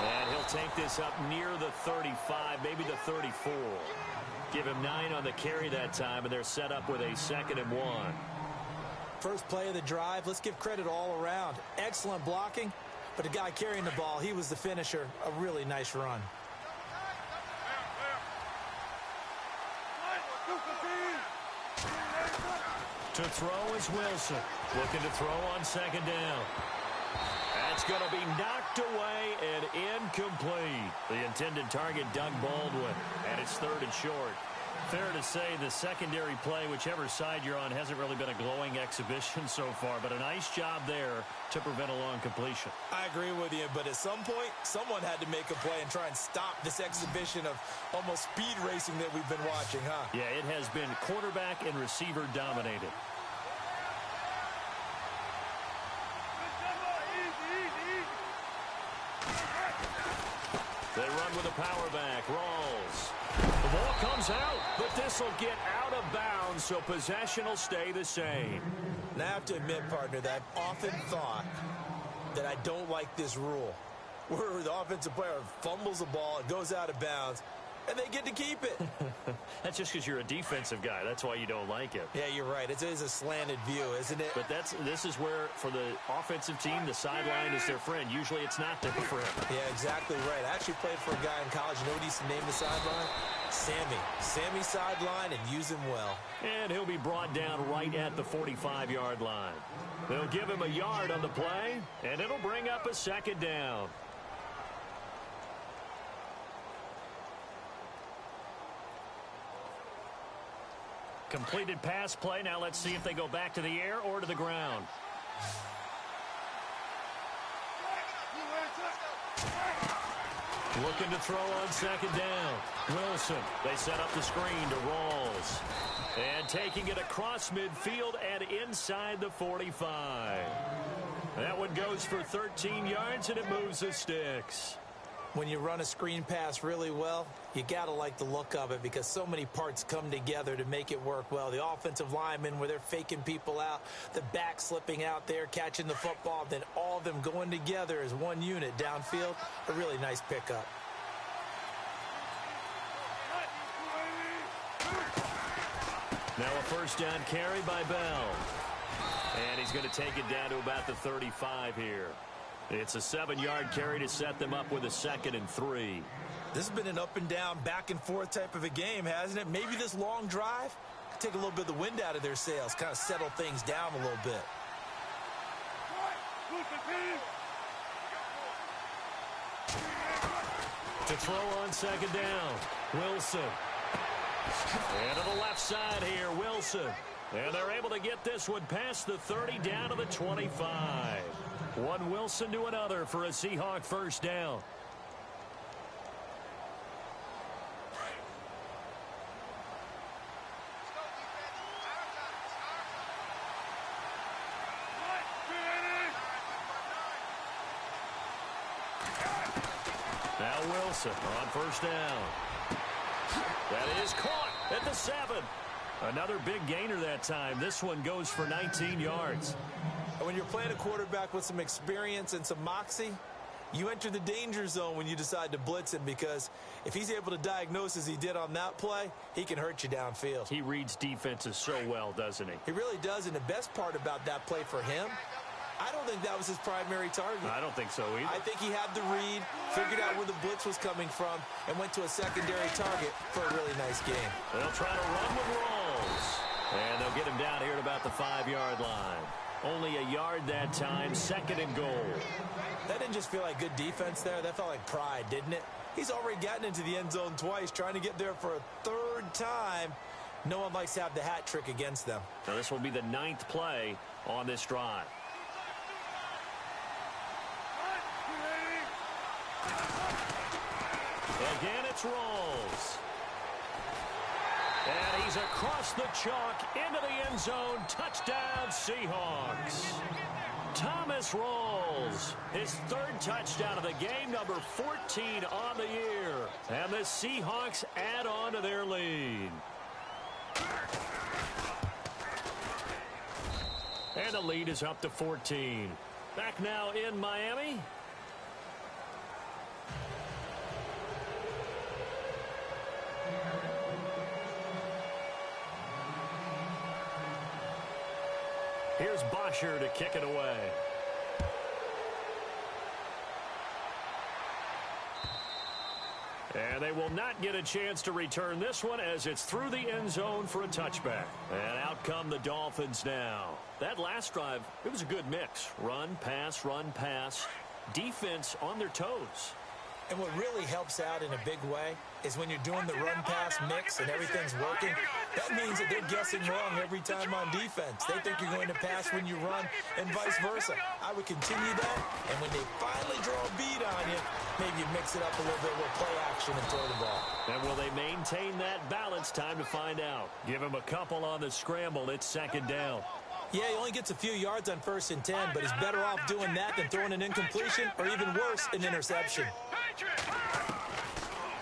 S2: And he'll take this up near the 35, maybe the 34. Give him 9 on the carry that time, and they're set up with a 2nd and 1.
S3: First play of the drive, let's give credit all around. Excellent blocking, but the guy carrying the ball, he was the finisher. A really nice run.
S2: To throw is Wilson. Looking to throw on second down. That's going to be knocked away and incomplete. The intended target, Doug Baldwin, and it's 3rd and short. Fair to say the secondary play, whichever side you're on, hasn't really been a glowing exhibition so far, but a nice job there to prevent a long completion.
S3: I agree with you, but at some point, someone had to make a play and try and stop this exhibition of almost speed racing that we've been watching, huh?
S2: Yeah, it has been quarterback and receiver dominated. They run with a power back. Rawls. The ball comes out, but this will get out of bounds, so possession will stay the same.
S3: And I have to admit, partner, that I've often thought that I don't like this rule, where the offensive player fumbles the ball, it goes out of bounds, and they get to keep it.
S2: That's just because you're a defensive guy. That's why you don't like it.
S3: Yeah, you're right. It is a slanted view, isn't it?
S2: But this is where, for the offensive team, the sideline is their friend. Usually it's not there for him.
S3: Yeah, exactly right. I actually played for a guy in college. You know what he used to name the sideline? Sammy. Sammy sideline, and use him well.
S2: And he'll be brought down right at the 45-yard line. They'll give him a yard on the play, and it'll bring up a second down. Completed pass play. Now let's see if they go back to the air or to the ground. Looking to throw on second down. Wilson. They set up the screen to Rawls. And taking it across midfield and inside the 45. That one goes for 13 yards, and it moves the sticks.
S3: When you run a screen pass really well, you got to like the look of it because so many parts come together to make it work well. The offensive linemen, where they're faking people out, the back slipping out there, catching the football, then all of them going together as one unit downfield. A really nice pickup.
S2: Now a first down carry by Bell. And he's going to take it down to about the 35 here. It's a 7-yard carry to set them up with a 2nd and 3.
S3: This has been an up and down, back and forth type of a game, hasn't it? Maybe this long drive could take a little bit of the wind out of their sails, kind of settle things down a little bit.
S2: To throw on second down, Wilson. And to the left side here, Wilson. And they're able to get this one past the 30 down to the 25. One Wilson to another for a Seahawk first down. Now Wilson on first down. That is caught at the 7. Another big gainer that time. This one goes for 19 yards.
S3: When you're playing a quarterback with some experience and some moxie, you enter the danger zone when you decide to blitz him, because if he's able to diagnose as he did on that play, he can hurt you downfield.
S2: He reads defenses so well, doesn't he?
S3: He really does, and the best part about that play for him, I don't think that was his primary target.
S2: I don't think so either.
S3: I think he had the read, figured out where the blitz was coming from, and went to a secondary target for a really nice game.
S2: They'll try to run with Rawls. And they'll get him down here at about the 5-yard line. Only a yard that time, 2nd and goal.
S3: That didn't just feel like good defense there. That felt like pride, didn't it? He's already gotten into the end zone twice, trying to get there for a 3rd time. No one likes to have the hat trick against them.
S2: Now this will be the 9th play on this drive. Again, it's Rawls. And he's across the chalk into the end zone. Touchdown, Seahawks. Thomas Rawls, his 3rd touchdown of the game, number 14 on the year. And the Seahawks add on to their lead. And the lead is up to 14. Back now in Miami. Here's Bosher to kick it away. And they will not get a chance to return this one as it's through the end zone for a touchback. And out come the Dolphins now. That last drive, it was a good mix. Run, pass, defense on their toes.
S3: And what really helps out in a big way is when you're doing the run-pass mix and everything's working, that means that they're guessing wrong every time on defense. They think you're going to pass when you run and vice versa. I would continue that, and when they finally draw a bead on you, maybe you mix it up a little bit with play action and throw the ball.
S2: And will they maintain that balance? Time to find out. Give him a couple on the scramble. It's second down.
S3: Yeah, he only gets a few yards on 1st and 10, but he's better off doing that than throwing an incompletion or even worse, an interception.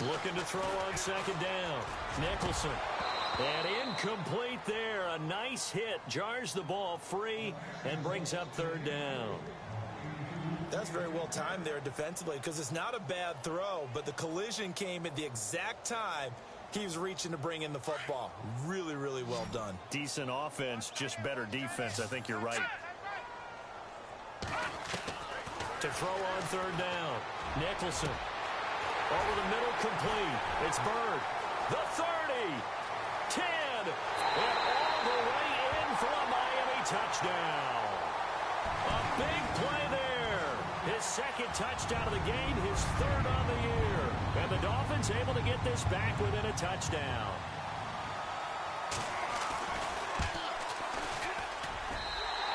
S2: Looking to throw on second down. Nicholson. And incomplete there. A nice hit. Jars the ball free and brings up third down.
S3: That's very well timed there defensively because it's not a bad throw, but the collision came at the exact time he was reaching to bring in the football. Really, really well done.
S2: Decent offense, just better defense. I think you're right. To throw on third down. Nicholson. Over the middle, complete. It's Bird. The 30. 10. And all the way in for a Miami touchdown. A big play there. His second touchdown of the game, his third on the year. And the Dolphins able to get this back within a touchdown.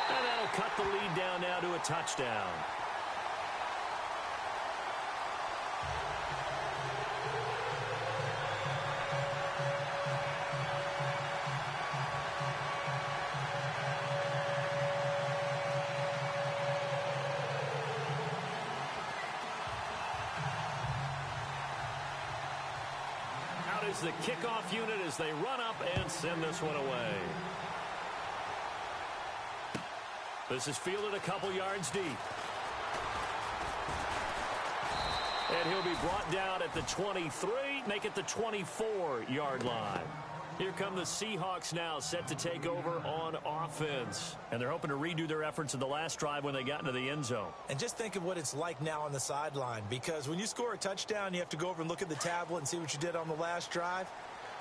S2: And that'll cut the lead down now to a touchdown. Is the kickoff unit as they run up and send this one away. This is fielded a couple yards deep. And he'll be brought down at the 23, make it the 24-yard line. Here come the Seahawks now, set to take over on offense. And they're hoping to redo their efforts in the last drive when they got into the end zone.
S3: And just think of what it's like now on the sideline, because when you score a touchdown, you have to go over and look at the tablet and see what you did on the last drive.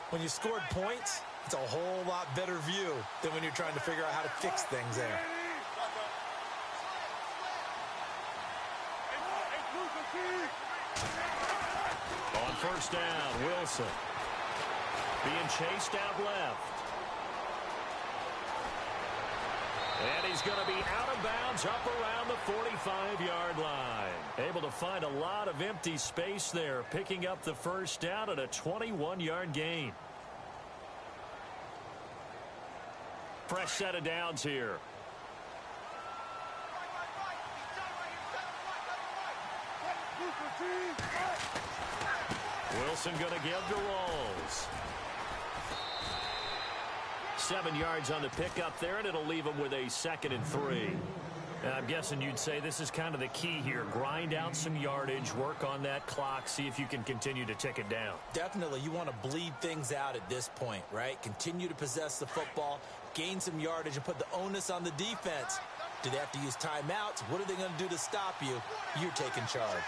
S3: When you scored points, it's a whole lot better view than when you're trying to figure out how to fix things there.
S2: On first down, Wilson. Being chased out left. And he's going to be out of bounds up around the 45-yard line. Able to find a lot of empty space there, picking up the first down at a 21-yard gain. Fresh set of downs here. Wilson going to give to Rolls. 7 yards on the pickup there, and it'll leave him with a 2nd and 3. I'm guessing you'd say this is kind of the key here. Grind out some yardage, work on that clock, see if you can continue to tick it down.
S3: Definitely. You want to bleed things out at this point, right? Continue to possess the football, gain some yardage, and put the onus on the defense. Do they have to use timeouts? What are they going to do to stop you? You're taking charge.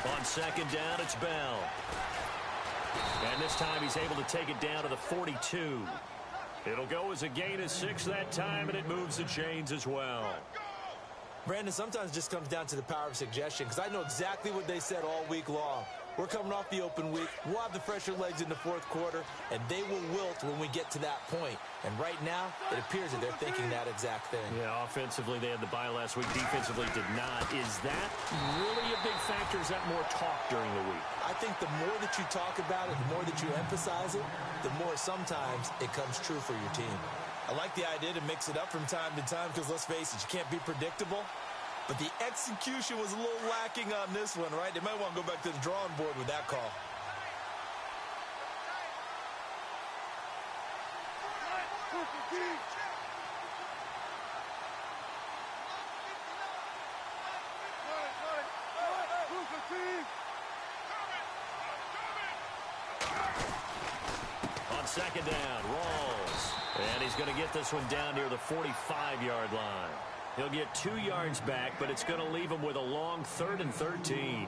S2: On second down, it's Bell. And this time he's able to take it down to the 42. It'll go as a gain of 6 that time, and it moves the chains as well.
S3: Brandon, sometimes it just comes down to the power of suggestion, because I know exactly what they said all week long. We're coming off the open week. We'll have the fresher legs in the fourth quarter, and they will wilt when we get to that point. And right now, it appears that they're thinking that exact thing.
S2: Yeah, offensively, they had the bye last week. Defensively, did not. Is that really a big factor? Is that more talk during the week?
S3: I think the more that you talk about it, the more that you emphasize it, the more sometimes it comes true for your team. I like the idea to mix it up from time to time because, let's face it, you can't be predictable. But the execution was a little lacking on this one, right? They might want to go back to the drawing board with that call.
S2: second down. Rawls. And he's going to get this one down near the 45-yard line. He'll get 2 yards back, but it's going to leave him with a long 3rd and 13.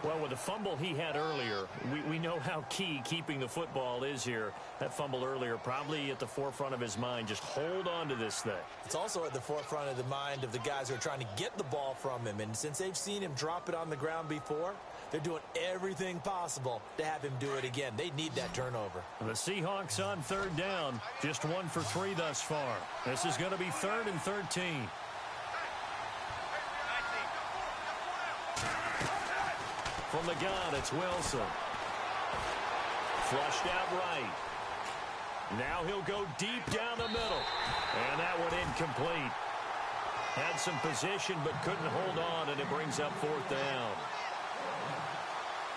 S2: Well, with the fumble he had earlier, we know how key keeping the football is here. That fumble earlier probably at the forefront of his mind. Just hold on to this thing.
S3: It's also at the forefront of the mind of the guys who are trying to get the ball from him. And since they've seen him drop it on the ground before, they're doing everything possible to have him do it again. They need that turnover.
S2: The Seahawks on 3rd down. Just 1 for 3 thus far. This is going to be 3rd and 13. From the gun, it's Wilson. Flushed out right. Now he'll go deep down the middle. And that one incomplete. Had some position but couldn't hold on, and it brings up 4th down.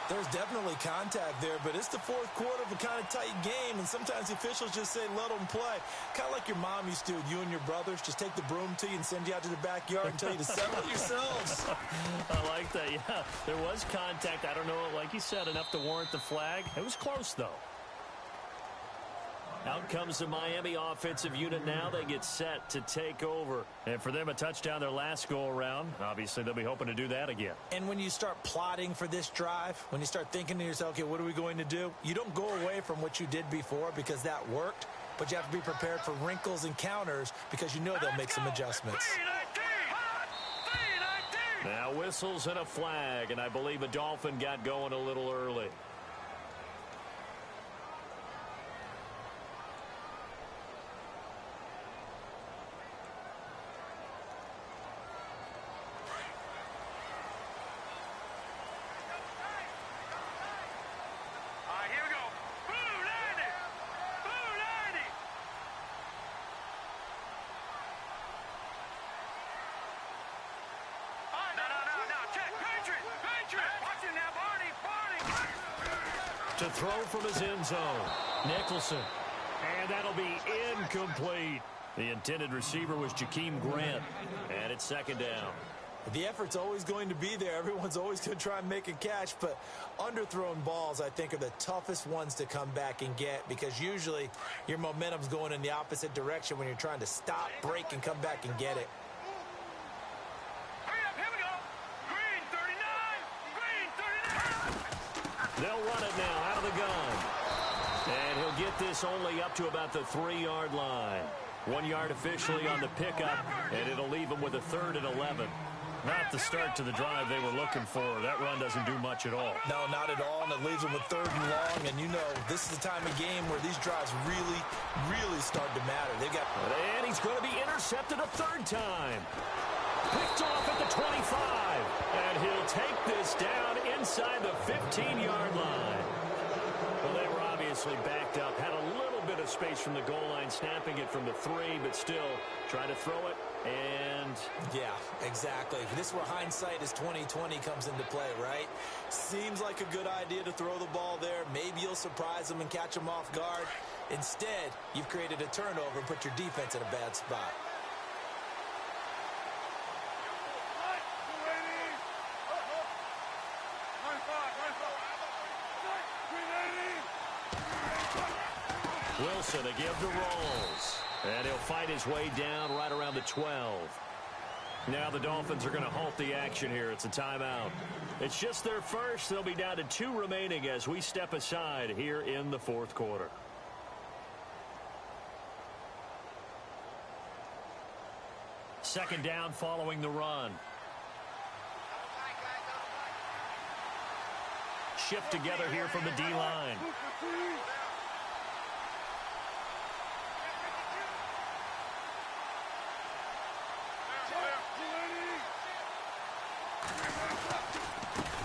S3: There's definitely contact there, but it's the 4th quarter of a kind of tight game, and sometimes the officials just say, let them play. Kind of like your mom used to with you and your brothers. Just take the broom to you and send you out to the backyard and tell you to settle it yourselves.
S2: I like that, yeah. There was contact. I don't know, like you said, enough to warrant the flag. It was close, though. Out comes the Miami offensive unit now. They get set to take over. And for them, a touchdown their last go-around. Obviously, they'll be hoping to do that again.
S3: And when you start plotting for this drive, when you start thinking to yourself, okay, what are we going to do? You don't go away from what you did before because that worked, but you have to be prepared for wrinkles and counters because you know they'll make some adjustments.
S2: Now whistles and a flag, and I believe a Dolphin got going a little early. To throw from his end zone, Nicholson. And that'll be incomplete. The intended receiver was Jakeem Grant. And it's 2nd down.
S3: The effort's always going to be there. Everyone's always going to try and make a catch, but underthrown balls, I think, are the toughest ones to come back and get because usually your momentum's going in the opposite direction when you're trying to stop, break, and come back and get it.
S2: They'll run it now out of the gun. And he'll get this only up to about the 3-yard line. 1 yard officially on the pickup, and it'll leave him with a 3rd and 11. Not the start to the drive they were looking for. That run doesn't do much at all.
S3: No, not at all, and it leaves them with 3rd and long. And you know, this is the time of game where these drives really, really start to matter. They've got...
S2: And he's going to be intercepted a 3rd time. Picked off at the 25. And he'll take this down inside the 15-yard line. Well, they were obviously backed up. Had a little bit of space from the goal line, snapping it from the 3, but still trying to throw it. And
S3: yeah, exactly. This is where hindsight is 20/20 comes into play, right? Seems like a good idea to throw the ball there. Maybe you'll surprise them and catch them off guard. Instead, you've created a turnover and put your defense in a bad spot.
S2: Wilson, a give to Rawls. And he'll fight his way down right around the 12. Now the Dolphins are going to halt the action here. It's a timeout. It's just their first. They'll be down to 2 remaining as we step aside here in the 4th quarter. Second down following the run. Shift together here from the D-line.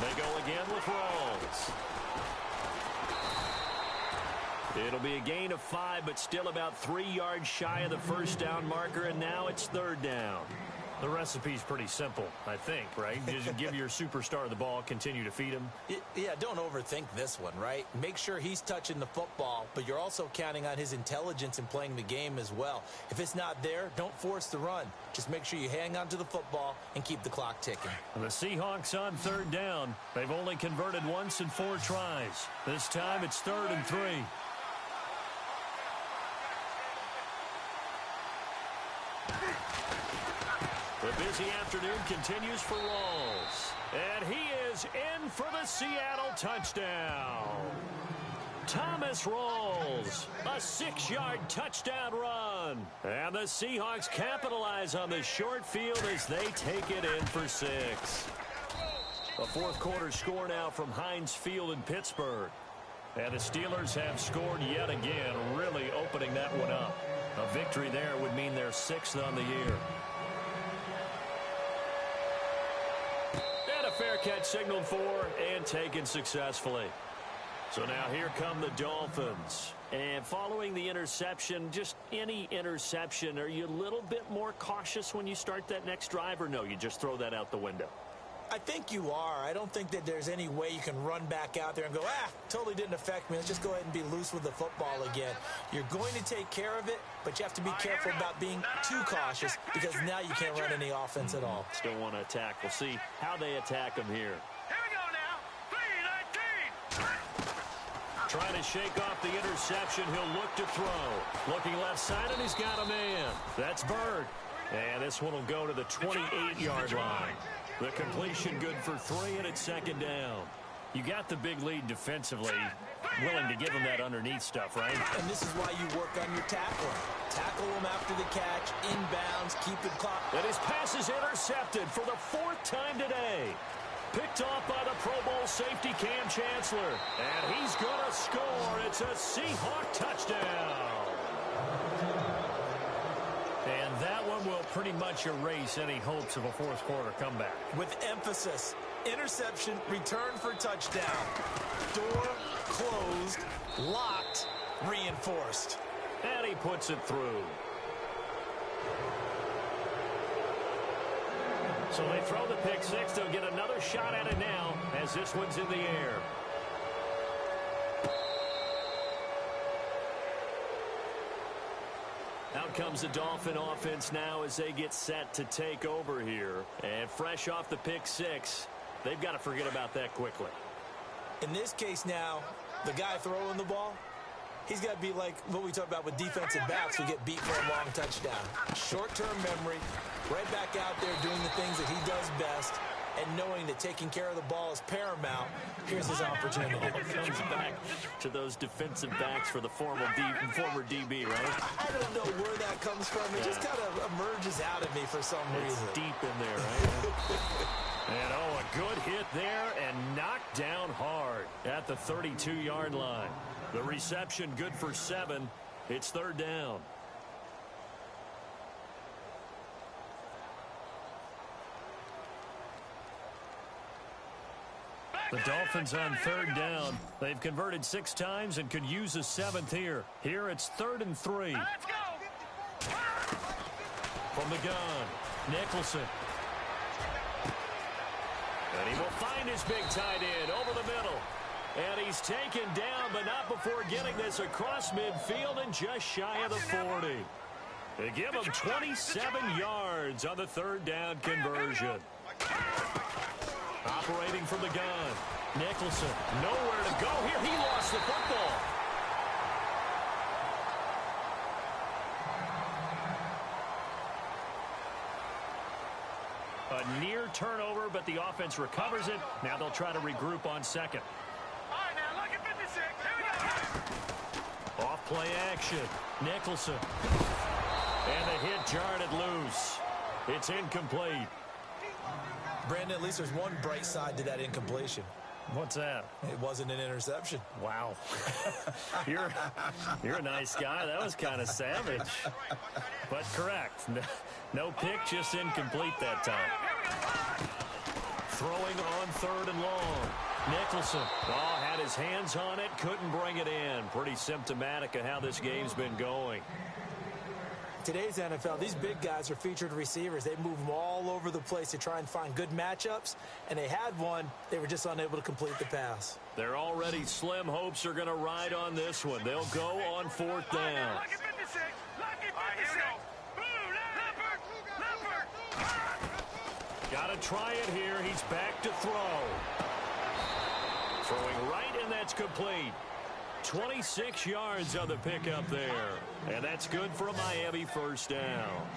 S2: They go again with Rawls. It'll be a gain of 5, but still about 3 yards shy of the 1st down marker, and now it's 3rd down. The recipe's pretty simple, I think, right? Just give your superstar the ball, continue to feed him.
S3: Yeah, don't overthink this one, right? Make sure he's touching the football, but you're also counting on his intelligence in playing the game as well. If it's not there, don't force the run. Just make sure you hang on to the football and keep the clock ticking.
S2: The Seahawks on 3rd down. They've only converted once in 4 tries. This time it's 3rd and 3. busy afternoon continues for Rawls. And he is in for the Seattle touchdown. Thomas Rawls, a 6-yard touchdown run. And the Seahawks capitalize on the short field as they take it in for 6. A fourth quarter score now from Heinz Field in Pittsburgh. And the Steelers have scored yet again, really opening that one up. A victory there would mean they're 6th on the year. And a fair catch signaled for and taken successfully. So now here come the Dolphins. And following the interception, just any interception, are you a little bit more cautious when you start that next drive, or no, you just throw that out the window?
S3: I think you are. I don't think that there's any way you can run back out there and go, totally didn't affect me. Let's just go ahead and be loose with the football again. You're going to take care of it, but you have to be careful about being too cautious because now you can't run any offense at all.
S2: Still want to attack. We'll see how they attack them here.
S4: Here we go now. 3-19.
S2: Trying to shake off the interception. He'll look to throw. Looking left side, and he's got a man. That's Bird. And this one will go to the 28-yard line. The completion good for 3, and it's 2nd down. You got the big lead defensively. Willing to give them that underneath stuff, right?
S3: And this is why you work on your tackling. Tackle them after the catch, inbounds, keep the clock.
S2: And his pass is intercepted for the 4th time today. Picked off by the Pro Bowl safety Cam Chancellor. And he's going to score. It's a Seahawk touchdown. And that one will pretty much erase any hopes of a fourth quarter comeback.
S3: With emphasis, interception, return for touchdown. Door closed, locked, reinforced.
S2: And he puts it through. So they throw the pick 6. They'll get another shot at it now as this one's in the air. Out comes the Dolphin offense now as they get set to take over here. And fresh off the pick 6, they've got to forget about that quickly.
S3: In this case now, the guy throwing the ball, he's got to be like what we talk about with defensive backs who get beat for a long touchdown. Short-term memory, right back out there doing the things that he does best, and knowing that taking care of the ball is paramount. Here's his opportunity.
S2: Comes back to those defensive backs for the former DB, right?
S3: I don't know where that comes from. It just kind of emerges out of me for some reason.
S2: It's deep in there, right? And, a good hit there and knocked down hard at the 32-yard line. The reception good for 7. It's 3rd down. The Dolphins on 3rd down. They've converted 6 times and could use a 7th here. Here it's 3rd and 3.
S4: Let's go.
S2: From the gun, Nicholson. And he will find his big tight end over the middle. And he's taken down, but not before getting this across midfield and just shy of the 40. They give him 27 yards on the 3rd down conversion. Operating from the gun, Nicholson, nowhere to go here. He lost the football. A near turnover, but the offense recovers it. Now they'll try to regroup on 2nd.
S4: All right, now look at 56. Here we go.
S2: Off play action, Nicholson. And the hit jarred it loose. It's incomplete.
S3: Brandon, at least there's one bright side to that incompletion.
S2: What's that?
S3: It wasn't an interception.
S2: Wow. You're a nice guy. That was kind of savage. But correct. No pick, just incomplete that time. Throwing on 3rd and long. Nicholson. Had his hands on it, couldn't bring it in. Pretty symptomatic of how this game's been going.
S3: Today's NFL, these big guys are featured receivers. They move them all over the place to try and find good matchups, and they had one. They were just unable to complete the pass.
S2: Their already slim hopes are going to ride on this one. They'll go on 4th down.
S4: Lucky 56. Lucky 56. Leopard.
S2: Got to try it here. He's back to throw. Throwing right, and that's complete. 26 yards on the pickup there. And that's good for a Miami 1st down.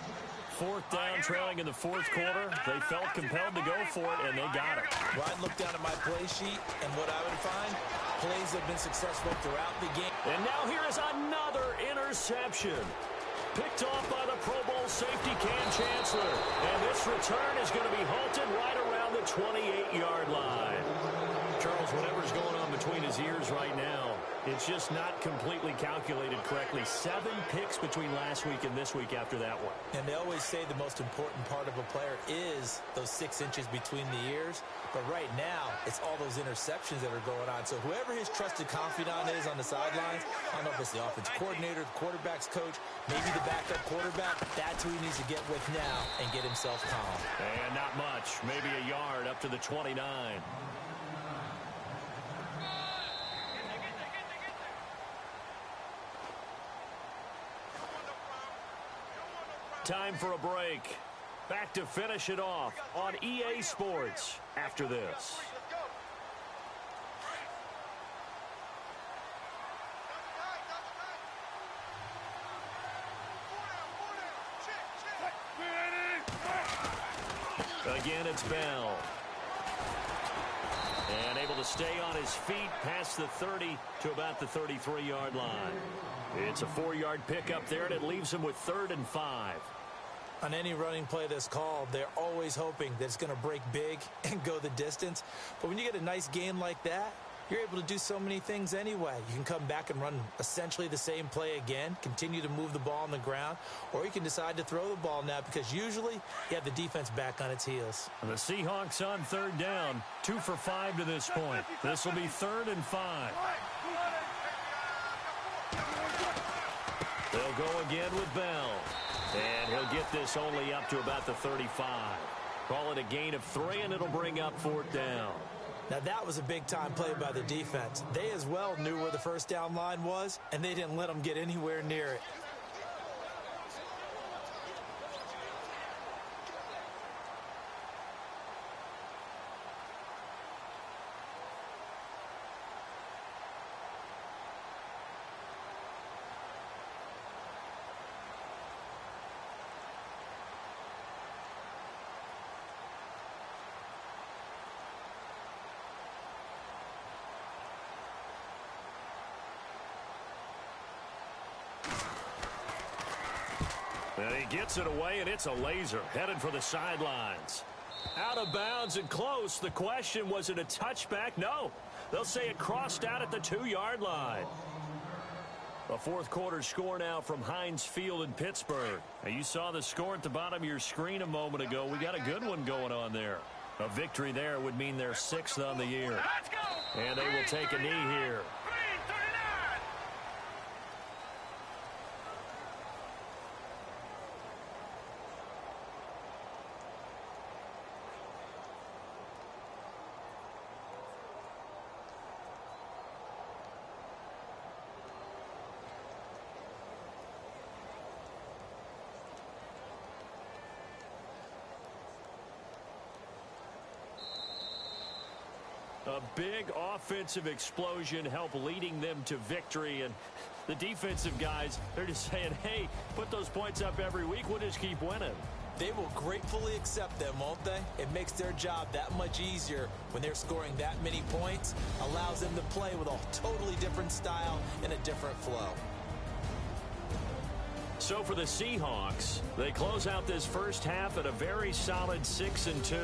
S2: fourth down, trailing in the fourth quarter. They felt compelled to go for it, and they got it.
S3: Well, I'd look down at my play sheet, and what I would find, plays have been successful throughout the game.
S2: And now here is another interception. Picked off by the Pro Bowl safety Cam Chancellor. And this return is going to be halted right around the 28-yard line. Charles, whatever's going on between his ears right now, it's just not completely calculated correctly. 7 picks between last week and this week after that one.
S3: And they always say the most important part of a player is those 6 inches between the ears. But right now, it's all those interceptions that are going on. So whoever his trusted confidant is on the sidelines, I don't know if it's the offense coordinator, the quarterback's coach, maybe the backup quarterback, that's who he needs to get with now and get himself calm.
S2: And not much. Maybe a yard up to the 29. Time for a break. Back to finish it off on EA Sports after this. Again, it's Bell. And able to stay on his feet past the 30 to about the 33-yard line. It's a 4-yard pickup there, and it leaves him with 3rd and 5.
S3: On any running play that's called, they're always hoping that it's going to break big and go the distance. But when you get a nice gain like that, you're able to do so many things anyway. You can come back and run essentially the same play again, continue to move the ball on the ground, or you can decide to throw the ball now because usually you have the defense back on its heels.
S2: And the Seahawks on 3rd down, 2 for 5 to this point. This will be 3rd and 5. They'll go again with Bell. And he'll get this only up to about the 35. Call it a gain of 3, and it'll bring up 4th down.
S3: Now, that was a big-time play by the defense. They as well knew where the first down line was, and they didn't let them get anywhere near it.
S2: And he gets it away, and it's a laser headed for the sidelines. Out of bounds and close. The question, was it a touchback? No. They'll say it crossed out at the 2-yard line. A fourth quarter score now from Heinz Field in Pittsburgh. Now, you saw the score at the bottom of your screen a moment ago. We got a good one going on there. A victory there would mean they're 6th on the year. And they will take a knee here. A big offensive explosion helped leading them to victory. And the defensive guys, they're just saying, hey, put those points up every week. We'll just keep winning.
S3: They will gratefully accept them, won't they? It makes their job that much easier when they're scoring that many points. Allows them to play with a totally different style and a different flow.
S2: So for the Seahawks, they close out this first half at a very solid 6-2.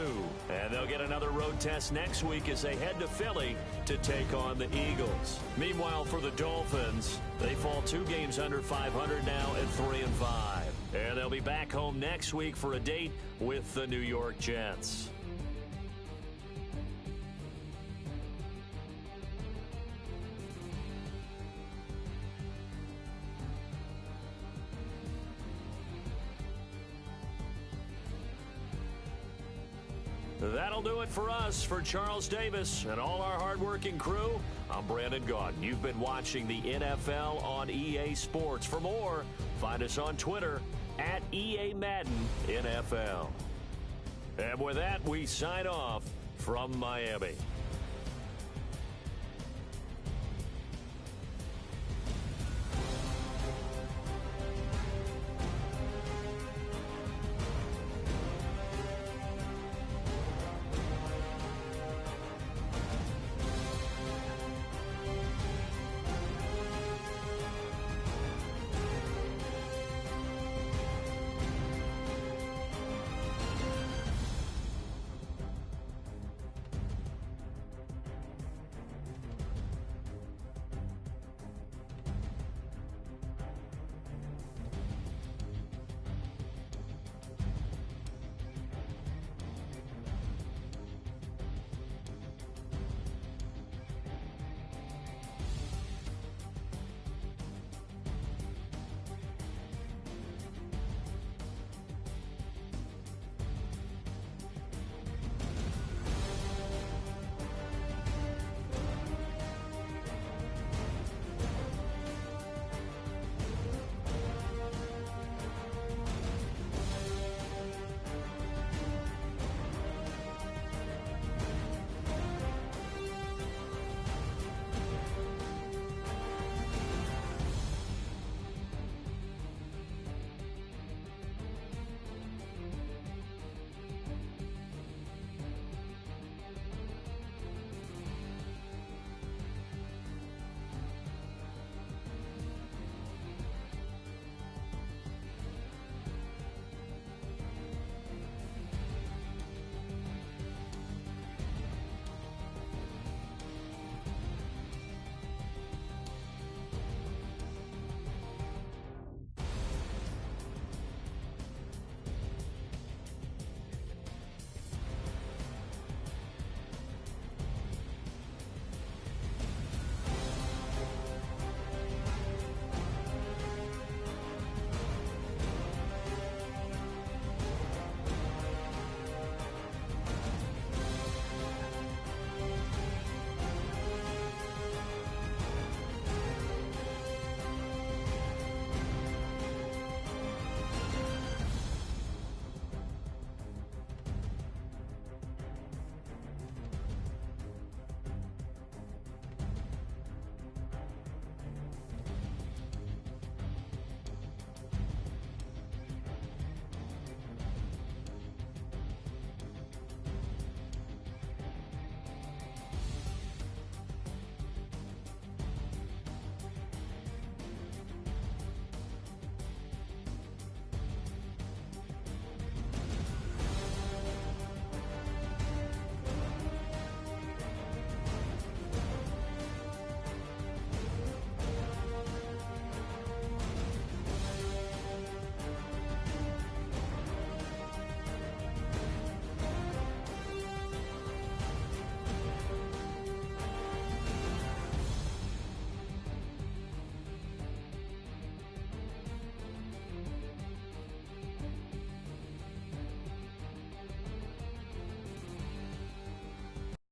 S2: And they'll get another road test next week as they head to Philly to take on the Eagles. Meanwhile, for the Dolphins, they fall 2 games under 500 now at 3-5. And they'll be back home next week for a date with the New York Jets. That'll do it for us. For Charles Davis and all our hardworking crew, I'm Brandon Gaudin. You've been watching the NFL on EA Sports. For more, find us on Twitter at EA Madden NFL. And with that, we sign off from Miami.